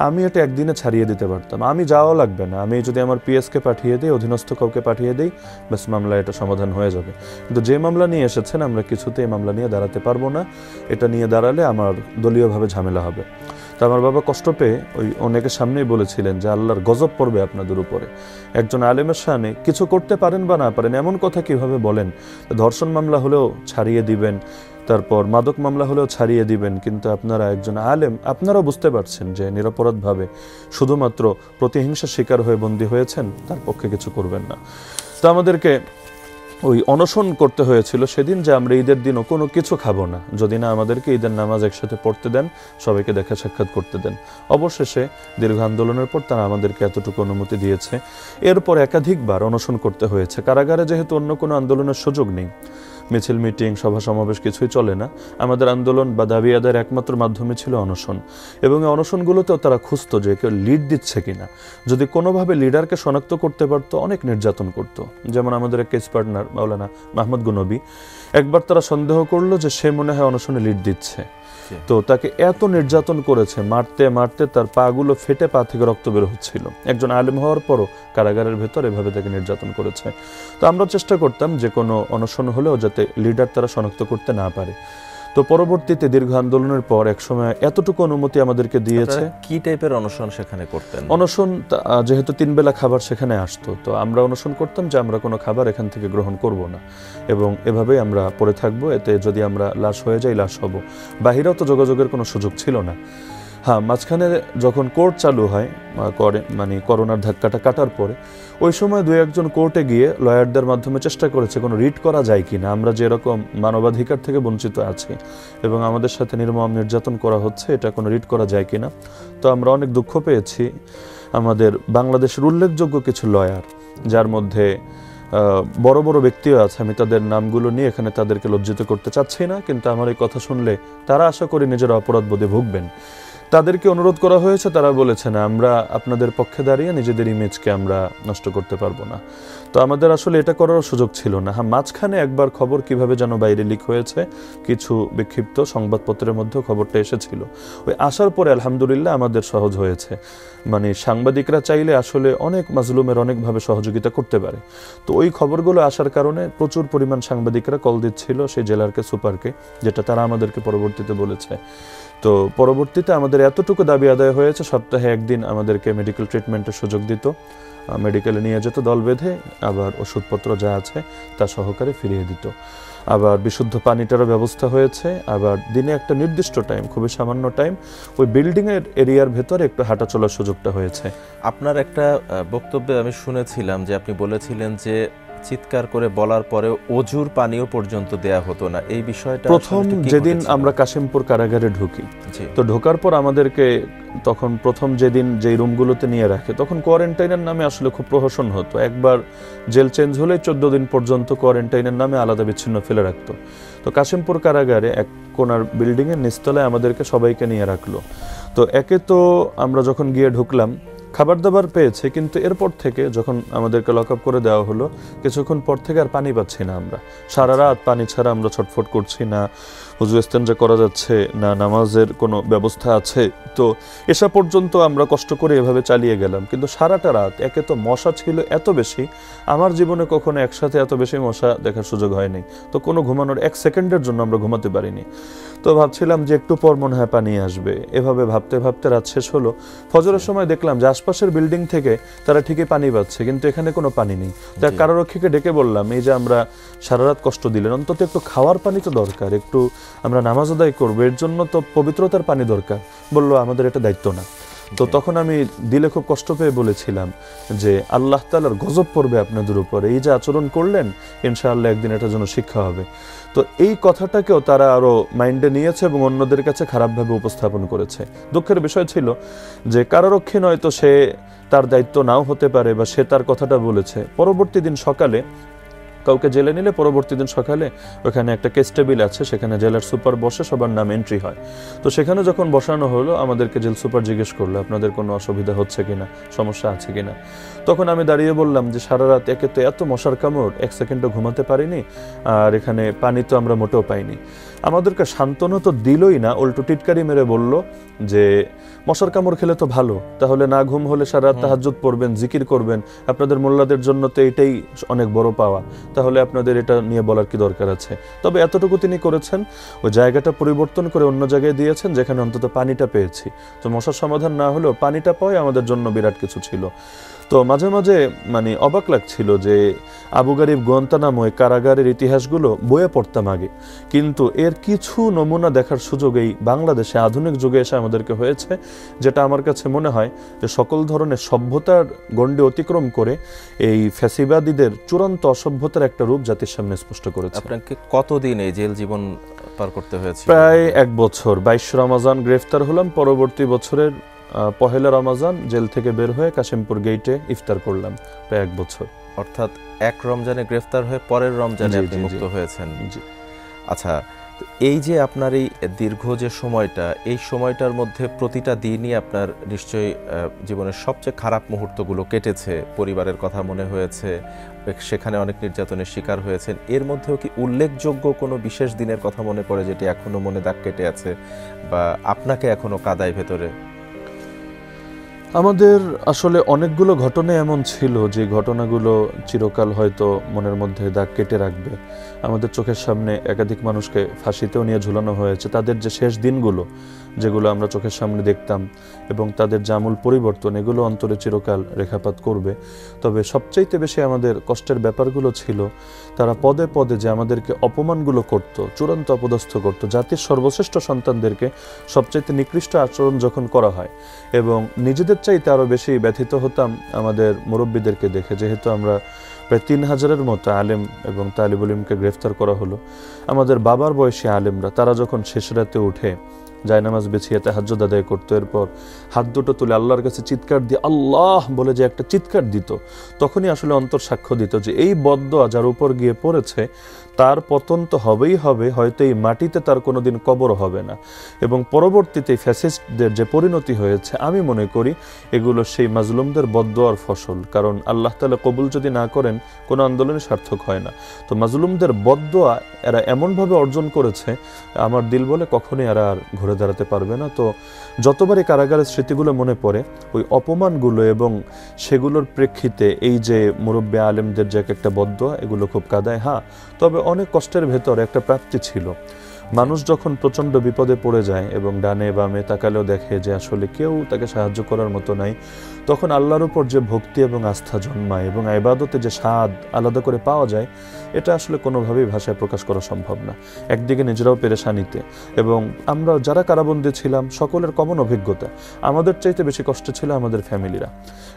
আমি এটা একদিনে ছাড়িয়ে দিতে পারতাম, আমি যাওয়া লাগবে না, আমি যদি আমার পিএসকে পাঠিয়ে দিই, অধীনস্থ কাউকে পাঠিয়ে দিই, ব্যাস মামলা এটা সমাধান হয়ে যাবে। কিন্তু যে মামলা নিয়ে এসেছেন আমরা কিছুতেই মামলা নিয়ে দাঁড়াতে পারবো না, এটা নিয়ে দাঁড়ালে আমার দলীয়ভাবে ঝামেলা হবে। তো আমার বাবা কষ্ট পেয়ে ওই অনেকের সামনেই বলেছিলেন যে আল্লাহর গজব পড়বে আপনাদের উপরে, একজন আলেমের সামনে কিছু করতে পারেন বা না পারেন এমন কথা কিভাবে বলেন, ধর্ষণ মামলা হলেও ছাড়িয়ে দিবেন, তারপর মাদক মামলা হলেও ছাড়িয়ে দিবেন, কিন্তু আপনারা একজন আলেম, আপনারাও বুঝতে পারছেন যে নিরপরাধভাবে শুধুমাত্র প্রতিহিংসার শিকার হয়ে বন্দী হয়েছেন, তার পক্ষে কিছু করবেন না। তো আমাদেরকে ওই অনশন করতে হয়েছিল সেদিন যে আমরা ঈদের দিনও কোনো কিছু খাবো না যদি না আমাদেরকে ঈদের নামাজ একসাথে পড়তে দেন, সবাইকে দেখা সাক্ষাৎ করতে দেন। অবশেষে দীর্ঘ আন্দোলনের পর তারা আমাদেরকে এতটুকু অনুমতি দিয়েছে। এরপর একাধিকবার অনশন করতে হয়েছে। কারাগারে যেহেতু অন্য কোনো আন্দোলনের সুযোগ নেই, মিছিল মিটিং সভা সমাবেশ কিছুই চলে না, আমাদের আন্দোলন বা দাবি আদায়ের একমাত্র মাধ্যমে ছিল অনশন। এবং এই অনশনগুলোতেও তারা খুঁজতো যে কেউ লিড দিচ্ছে কিনা, যদি কোনোভাবে লিডারকে শনাক্ত করতে পারতো অনেক নির্যাতন করত। যেমন আমাদের এক কেস পার্টনার মাওলানা মাহমুদ গুনবী, একবার তারা সন্দেহ করলো যে সে মনে হয় অনশনে লিড দিচ্ছে, তো তাকে এত নির্যাতন করেছে, মারতে মারতে তার পাগুলো ফেটে পা থেকে রক্ত বের হচ্ছিল। একজন আলেম হওয়ার পরও কারাগারের ভেতর এভাবে তাকে নির্যাতন করেছে। তো আমরা চেষ্টা করতাম যে কোনো অনশন হলেও যাতে লিডার তারা শনাক্ত করতে না পারে। তো পরবর্তীতে দীর্ঘ আন্দোলনের পর একসময় এতটুকু অনুমতি আমাদেরকে দিয়েছে। কি টাইপের অনশন সেখানে করতেন? অনশন যেহেতু 3 বেলা খাবার সেখানে আসতো, তো আমরা অনশন করতাম যে আমরা কোনো খাবার এখান থেকে গ্রহণ করব না এবং এভাবেই আমরা পড়ে থাকবো, এতে যদি আমরা লাশ হয়ে যাই লাশ হব। বাহিরেও তো যোগাযোগের কোনো সুযোগ ছিল না। হ্যাঁ, মাঝখানে যখন কোর্ট চালু হয় মানে করোনার ধাক্কাটা কাটার পরে, ওই সময় 2-1 কোর্টে গিয়ে লয়ারদের মাধ্যমে চেষ্টা করেছে কোনো রিট করা যায় কিনা, আমরা যেরকম মানবাধিকার থেকে বঞ্চিত আছি এবং আমাদের সাথে নির্মম নির্যাতন করা হচ্ছে, এটা কোনো রিট করা যায় কিনা। তো আমরা অনেক দুঃখ পেয়েছি। আমাদের বাংলাদেশের উল্লেখযোগ্য কিছু লয়ার, যার মধ্যে বড় বড় ব্যক্তিও আছে, আমি তাদের নামগুলো নিয়ে এখানে তাদেরকে লজ্জিত করতে চাচ্ছি না, কিন্তু আমার এই কথা শুনলে তারা আশা করি নিজের অপরাধবোধে ভুগবেন। তাদেরকে অনুরোধ করা হয়েছে, তারা বলেছেন আমরা আপনাদের পক্ষে দাঁড়িয়ে নিজেদের ইমেজকে আমরা নষ্ট করতে পারবো না। তো আমাদের আসলে এটা করার সুযোগ ছিল না। হ্যাঁ, মাঝখানে একবার খবর কিভাবে যেন বাইরে লিক হয়েছে, কিছু বিক্ষিপ্ত সংবাদপত্রের মধ্যে খবরটা এসেছিল। ওই আসার পরে আলহামদুলিল্লাহ আমাদের সহজ হয়েছে। মানে সাংবাদিকরা চাইলে আসলে অনেক মাজলুমের অনেকভাবে সহযোগিতা করতে পারে। তো ওই খবরগুলো আসার কারণে প্রচুর পরিমাণ সাংবাদিকরা কল দিচ্ছিল সেই জেলারকে, সুপারকে, যেটা তারা আমাদেরকে পরবর্তীতে বলেছে। তো পরবর্তীতে আমাদের এতটুকু দাবি আদায় হয়েছে, সপ্তাহে 1 দিন আমাদেরকে মেডিকেল ট্রিটমেন্টের সুযোগ দিত, মেডিকেলে নিয়ে যেত দল বেঁধে, আবার ওষুধপত্র যা আছে তা সহকারে ফিরিয়ে দিত। আবার বিশুদ্ধ পানিটারও ব্যবস্থা হয়েছে। আবার দিনে একটা নির্দিষ্ট টাইম, খুবই সামান্য টাইম, ওই বিল্ডিংয়ের এরিয়ার ভেতরে একটু হাঁটা চলার সুযোগটা হয়েছে। আপনার একটা বক্তব্যে আমি শুনেছিলাম যে আপনি বলেছিলেন যে চিৎকার করে বলার পরে অজুর পানিও পর্যন্ত দেয়া হতো না। এই বিষয়টা প্রথম যেদিন আমরা কাশিমপুর কারাগারে ঢুকি, তো ঢোকার পর আমাদেরকে তখন প্রথম যেদিন যেই রুমগুলোতে নিয়ে রাখে, তখন কোয়ারেন্টাইনের নামে আসলে খুব প্রহসন হতো। একবার জেল চেঞ্জ হলে 14 দিন পর্যন্ত কোয়ারেন্টাইনের নামে আলাদা বিচ্ছিন্ন ফেলে রাখতো। তো কাশিমপুর কারাগারে এক কোনার বিল্ডিংয়ের নিচতলায় আমাদেরকে সবাইকে নিয়ে রাখলো। তো একে তো আমরা যখন গিয়ে ঢুকলাম খাবার দাবার পেয়েছে, কিন্তু এরপর থেকে যখন আমাদেরকে লক আপ করে দেওয়া হলো, কিছুক্ষণ পর থেকে আর পানি পাচ্ছি না আমরা। সারা রাত পানি ছাড়া আমরা ছটফট করছি, না হুজু ইস্তেঞ্জা করা যাচ্ছে, না নামাজের কোনো ব্যবস্থা আছে। তো এসা পর্যন্ত আমরা কষ্ট করে এভাবে চালিয়ে গেলাম। কিন্তু সারাটা রাত একে তো মশা ছিল এত বেশি, আমার জীবনে কখনো একসাথে এত বেশি মশা দেখার সুযোগ হয়নি। তো কোনো ঘুমানোর 1 সেকেন্ডের জন্য আমরা ঘুমাতে পারিনি। তো ভাবছিলাম যে একটু পর মনে হয় পানি আসবে, এভাবে ভাবতে ভাবতে রাত শেষ হলো। ফজরের সময় দেখলাম যে আশপাশের বিল্ডিং থেকে তারা ঠিকই পানি পাচ্ছে, কিন্তু এখানে কোনো পানি নেই। তা কারারক্ষীকে ডেকে বললাম, এই যে আমরা সারা রাত কষ্ট দিলেন, অন্তত একটু খাওয়ার পানি তো দরকার, একটু আমরা নামাজ আদায় করবো, এর জন্য তো পবিত্রতার পানি দরকার। বললো আমাদের এটা দায়িত্ব না। তো তখন আমি দিলে খুব কষ্ট পেয়ে বলেছিলাম যে আল্লাহ তাআলার গজব পড়বে আপনাদের উপরে, এই যে আচরণ করলেন ইনশাআল্লাহ একদিন এটার জন্য শিক্ষা হবে। তো এই কথাটাকেও তারা আরো মাইন্ডে নিয়েছে এবং অন্যদের কাছে খারাপভাবে উপস্থাপন করেছে। দুঃখের বিষয় ছিল যে কারারক্ষী নয়তো সে তার দায়িত্ব নাও হতে পারে বা সে তার কথাটা বলেছে, পরবর্তী দিন সকালে কাউকে জেলে নিলে পরবর্তী দিন সকালে ওখানে একটা কেস টেবিল আছে, সেখানে জেলার সুপার বসে, সবার নাম এন্ট্রি হয়। তো সেখানে যখন বসানো হলো আমাদেরকে জেল সুপার জিজ্ঞেস করলো আপনাদের কোনো অসুবিধা হচ্ছে কিনা, সমস্যা আছে কিনা। তখন আমি দাঁড়িয়ে বললাম যে সারা রাত একে তো এত মশার কামড়, 1 সেকেন্ডও ঘুমাতে পারিনি, আর এখানে পানি তো আমরা মোটেও পাইনি। আমাদেরকে সান্ত্বনা তো দিলই না, উল্টো টিটকারি মেরে বলল যে মশার কামড় খেলে তো ভালো, তাহলে না ঘুম হলে সারা রাত তাহাজ্জুদ পড়বেন, জিকির করবেন, আপনাদের মোল্লাদের জন্য তো এটাই অনেক বড় পাওয়া, তাহলে আপনাদের এটা নিয়ে বলার কি দরকার আছে। তবে এতটুকু তিনি করেছেন, ওই জায়গাটা পরিবর্তন করে অন্য জায়গায় দিয়েছেন যেখানে অন্তত পানিটা পেয়েছি। তো মশার সমাধান না হলেও পানিটা পাওয়াই আমাদের জন্য বিরাট কিছু ছিল। তো মাঝে মাঝে মানে অবাক লাগছিল যে আবু গারিব গুয়ান্তানামো কারাগারের ইতিহাসগুলো বইয়ে পড়তাম আগে, কিন্তু এর কিছু নমুনা দেখার সুযোগ এই বাংলাদেশে আধুনিক যুগে এসে আমাদেরকে হয়েছে, যেটা আমার কাছে মনে হয় যে সকল ধরনের সভ্যতার গণ্ডি অতিক্রম করে এই ফ্যাসিবাদীদের চূড়ান্ত অসভ্যতার একটা রূপ জাতির সামনে স্পষ্ট করেছে। আপনাকে কতদিন এই জেল জীবন পার করতে হয়েছে? প্রায় 1 বছর। 22 রমজান গ্রেফতার হলাম, পরবর্তী বছরের 1 রমজান জেল থেকে বের হয়ে কাশিমপুর গেইটে ইফতার করলাম, প্রায় 1 বছর। অর্থাৎ 1 রমজানে গ্রেফতার হয়ে পরের রমজানে আপনি মুক্ত হয়েছেন। আচ্ছা, এই যে আপনার এই দীর্ঘ যে সময়টা, এই সময়টার মধ্যে প্রতিটা দিনই আপনার নিশ্চয়ই জীবনের সবচেয়ে খারাপ মুহূর্তগুলো কেটেছে, পরিবারের কথা মনে হয়েছে, সেখানে অনেক নির্যাতনের শিকার হয়েছেন। এর মধ্যেও কি উল্লেখযোগ্য কোনো বিশেষ দিনের কথা মনে পড়ে যেটি এখনো মনে দাগ কেটে আছে বা আপনাকে এখনো কাদায় ভেতরে? আমাদের আসলে অনেকগুলো ঘটনা এমন ছিল যে ঘটনাগুলো চিরকাল হয়তো মনের মধ্যে দাগ কেটে রাখবে। আমাদের চোখের সামনে একাধিক মানুষকে ফাঁসিতেও নিয়ে ঝুলানো হয়েছে। তাদের যে শেষ দিনগুলো যেগুলো আমরা চোখের সামনে দেখতাম এবং তাদের জামুল পরিবর্তন, এগুলো অন্তরে চিরকাল রেখাপাত করবে। তবে সবচাইতে বেশি আমাদের কষ্টের ব্যাপারগুলো ছিল তারা পদে পদে যে আমাদেরকে অপমানগুলো করত, চূড়ান্ত অপদস্থ করত, জাতির সর্বশ্রেষ্ঠ সন্তানদেরকে সবচাইতে নিকৃষ্ট আচরণ যখন করা হয়, এবং নিজেদের চাইতে আরও বেশি ব্যথিত হতাম আমাদের মুরব্বীদেরকে দেখে। যেহেতু আমরা প্রায় 3000-এর মতো আলেম এবং তালিবুল ইলমকে গ্রেফতার করা হলো, আমাদের বাবার বয়সী আলেমরা তারা যখন শেষ রাতে উঠে জায়নামাজ বিছিয়ে তাহাজ্জুদ আদায় করতো, এরপর হাত দুটো তুলে আল্লাহর কাছে চিৎকার দিয়ে আল্লাহ বলে যে একটা চিৎকার দিত, তখনই আসলে অন্তর সাক্ষ্য দিত যে এই বদদোয়া যার উপর গিয়ে পড়েছে তার পতন তো হবেই হবে, হয়তো এই মাটিতে তার কোনোদিন কবর হবে না। এবং পরবর্তীতে ফ্যাসিস্টদের যে পরিণতি হয়েছে, আমি মনে করি এগুলো সেই মাজলুমদের বদদোয়ার ফসল। কারণ আল্লাহ তাআলা কবুল যদি না করেন কোনো আন্দোলনই সার্থক হয় না। তো মাজলুমদের বদদোয়া এরা এমনভাবে অর্জন করেছে, আমার দিল বলে কখনোই এরা আর ঘুরে দাঁড়াতে পারবে না। তো যতবারই কারাগারের স্মৃতিগুলো মনে পড়ে, ওই অপমানগুলো এবং সেগুলোর প্রেক্ষিতে এই যে মুরব্বী আলেমদের যে একটা বদদোয়া, এগুলো খুব কাদায়। হ্যাঁ, তবে অনেক কষ্টের ভেতর একটা প্রাপ্তি ছিল। মানুষ যখন প্রচণ্ড বিপদে পড়ে যায় এবং ডানে বামে তাকালেও দেখে যে আসলে কেউ তাকে সাহায্য করার মতো নাই, তখন আল্লাহর উপর যে ভক্তি এবং আস্থা জন্মায় এবং ইবাদতে যে স্বাদ আলাদা করে পাওয়া যায়, এটা আসলে কোনোভাবেই ভাষায় প্রকাশ করা সম্ভব না। একদিকে নিজেরাও পেরেশানিতে, এবং আমরা যারা কারাবন্দী ছিলাম সকলের কমন অভিজ্ঞতা, আমাদের চাইতে বেশি কষ্ট ছিল আমাদের ফ্যামিলিরা।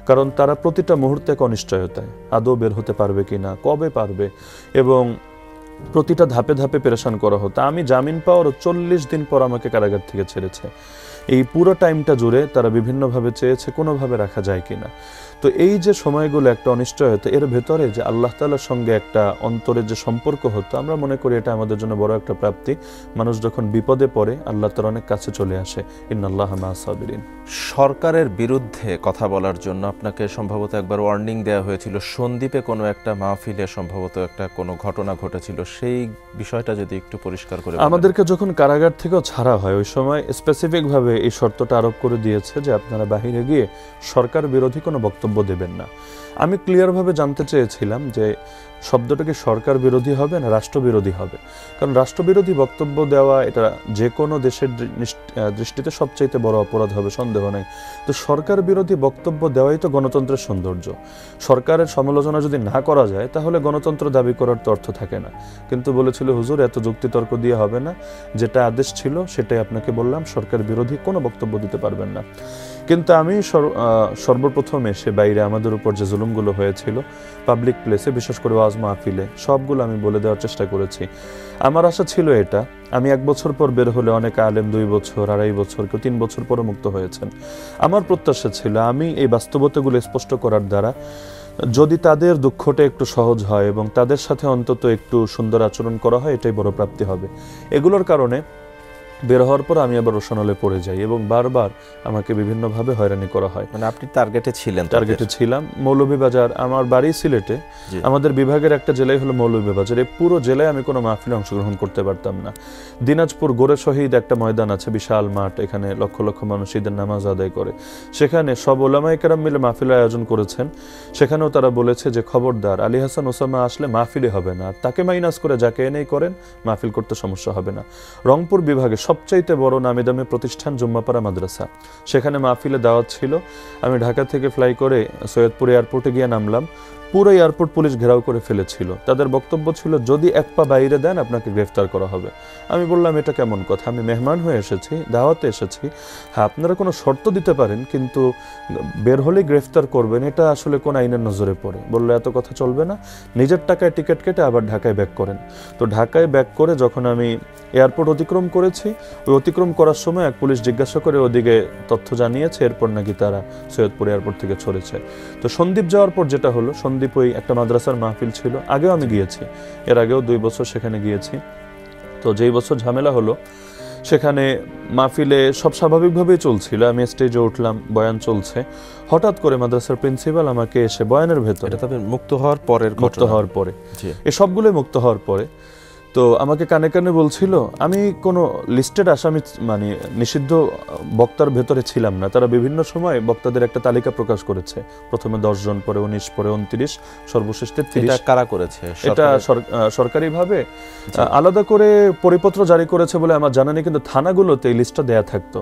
কারণ তারা প্রতিটা মুহূর্তে এক অনিশ্চয়তায়, আদৌ বের হতে পারবে কিনা, কবে পারবে, এবং প্রতিটা ধাপে ধাপে পেরেশান করা হতো। আমি জামিন পাওয়ার 40 দিন পর আমাকে কারাগার থেকে ছেড়েছে। এই পুরো টাইমটা জুড়ে তারা বিভিন্নভাবে চেয়েছে কোনোভাবে রাখা যায় কিনা। তো এই যে সময়গুলো একটা অনিশ্চয়তা, এর ভেতরে যে আল্লাহ তাআলার সঙ্গে একটা অন্তরের যে সম্পর্ক হতো, আমরা মনে করি এটা আমাদের জন্য বড় একটা প্রাপ্তি। মানুষ যখন বিপদে পড়ে আল্লাহ তাআলা অনেক কাছে চলে আসে। ইন্নাল্লাহা মাআস সাবিরিন। সরকারের বিরুদ্ধে কথা বলার জন্য আপনাকে সম্ভবত একবার ওয়ার্নিং দেওয়া হয়েছিল, সন্দ্বীপে কোনো একটা মাহফিলে সম্ভবত একটা কোনো ঘটনা ঘটেছিল, সেই বিষয়টা যদি একটু পরিষ্কার করে বলেন। আমাদেরকে যখন কারাগার থেকেও ছাড়া হয়, ওই সময় স্পেসিফিকভাবে এই শর্তটা আরোপ করে দিয়েছে যে আপনারা বাহিরে গিয়ে সরকার বিরোধী কোনো বক্তব্য দেবেন না। আমি ক্লিয়ারভাবে জানতে চেয়েছিলাম যে শব্দটা কি সরকার বিরোধী হবে না রাষ্ট্রবিরোধী হবে। কারণ রাষ্ট্রবিরোধী বক্তব্য দেওয়া এটা যে কোনো দেশের দৃষ্টিতে সবচাইতে বড় অপরাধ হবে, সন্দেহ নেই। তো সরকার বিরোধী বক্তব্য দেওয়াই তো গণতন্ত্রের সৌন্দর্য। সরকারের সমালোচনা যদি না করা যায় তাহলে গণতন্ত্র দাবি করার তো অর্থ থাকে না। কিন্তু বলেছিল হুজুর এত যুক্তিতর্ক দিয়ে হবে না, যেটা আদেশ ছিল সেটাই আপনাকে বললাম, সরকার বিরোধী কোনো বক্তব্য দিতে পারবেন না। কিন্তু আমি সর্বপ্রথম এসে বাইরে আমাদের উপর যে জুলুমগুলো হয়েছিল পাবলিক প্লেসে, বিশেষ করে ওয়াজ মাহফিলে, সবগুলো আমি বলে দেওয়ার চেষ্টা করেছি। আমার আশা ছিল এটা, আমি 1 বছর পর বের হলে অনেক আলেম 2 বছর, 2.5 বছর, কেউ 3 বছর পরে মুক্ত হয়েছেন। আমার প্রত্যাশা ছিল আমি এই বাস্তবতাগুলো স্পষ্ট করার দ্বারা যদি তাদের দুঃখটা একটু সহজ হয় এবং তাদের সাথে অন্তত একটু সুন্দর আচরণ করা হয়, এটাই বড় প্রাপ্তি হবে। এগুলোর কারণে বের হওয়ার পর আমি আবার রোশনালে পড়ে যাই এবং বারবার আমাকে বিভিন্নভাবে হয়রানি করা হয়। মানে আপনি টার্গেটে ছিলেন? টার্গেটে ছিলাম। মৌলভীবাজার, আমার বাড়ি সিলেটে, আমাদের বিভাগের একটা জেলায় হলো মৌলভীবাজার। এই পুরো জেলায় আমি কোনো মাহফিলে অংশগ্রহণ করতে পারতাম না। দিনাজপুর গোরে শহীদ একটা ময়দান আছে, বিশাল মাঠ, এখানে লক্ষ লক্ষ মানুষ ঈদের নামাজ আদায় করে। সেখানে সব ওলামায়ে কেরাম মিলে মাহফিলের আয়োজন করেছেন। সেখানেও তারা বলেছে যে খবরদার আলী হাসান ওসামা আসলে মাহফিলে হবে না, আর তাকে মাইনাস করে যাকে এনেই করেন মাহফিল করতে সমস্যা হবে না। রংপুর বিভাগে সবচাইতে বড় নামি দামি প্রতিষ্ঠান জুম্মাপাড়া মাদ্রাসা, সেখানে মাহফিলে দাওয়াত ছিল। আমি ঢাকা থেকে ফ্লাই করে সৈয়দপুর এয়ারপোর্টে গিয়ে নামলাম। পুরো এয়ারপোর্ট পুলিশ ঘেরাও করে ফেলেছিল। তাদের বক্তব্য ছিল যদি 1 পা বাইরে দেন আপনাকে গ্রেফতার করা হবে। আমি বললাম এটা কেমন কথা, আমি মেহমান হয়ে এসেছি, দাওয়াতে এসেছি, হ্যাঁ আপনারা কোনো শর্ত দিতে পারেন কিন্তু বের হলে গ্রেফতার করবেন, এটা আসলে কোন আইনের নজরে পড়ে। বললো এত কথা চলবে না, নিজের টাকায় টিকিট কেটে আবার ঢাকায় ব্যাক করেন। তো ঢাকায় ব্যাক করে যখন আমি এয়ারপোর্ট অতিক্রম করেছি, ওই অতিক্রম করার সময় এক পুলিশ জিজ্ঞাসা করে ওদিকে তথ্য জানিয়েছে, এরপর নাকি তারা সৈয়দপুর এয়ারপোর্ট থেকে ছড়েছে। তো সন্দ্বীপ যাওয়ার পর যেটা হলো, সন্দ্বীপ ওই একটা মাদ্রাসার মাহফিল ছিল, আগেও আমি গিয়েছি, এর আগেও 2 বছর সেখানে গিয়েছি। তো যেই বছর ঝামেলা হলো সেখানে মাহফিলে সব স্বাভাবিকভাবেই চলছিল, আমি স্টেজে উঠলাম, বয়ান চলছে, হঠাৎ করে মাদ্রাসার প্রিন্সিপাল আমাকে এসে বয়ানের ভেতরে, মুক্ত হওয়ার পরে এই সবগুলোই মুক্ত হওয়ার পরে, তো আমাকে কানে কানে বলছিল, আমি কোনো লিস্টেড আসামি মানে নিষিদ্ধ বক্তার ভেতরে ছিলাম না। তারা বিভিন্ন সময় বক্তাদের একটা তালিকা প্রকাশ করেছে, প্রথমে 10 জন, পরে 19, পরে 29, সর্বশেষ 33। এটা কারা করেছে? এটা সরকারিভাবে আলাদা করে পরিপত্র জারি করেছে বলে আমার জানা নেই, কিন্তু থানাগুলোতে এই লিস্টটা দেয়া থাকতো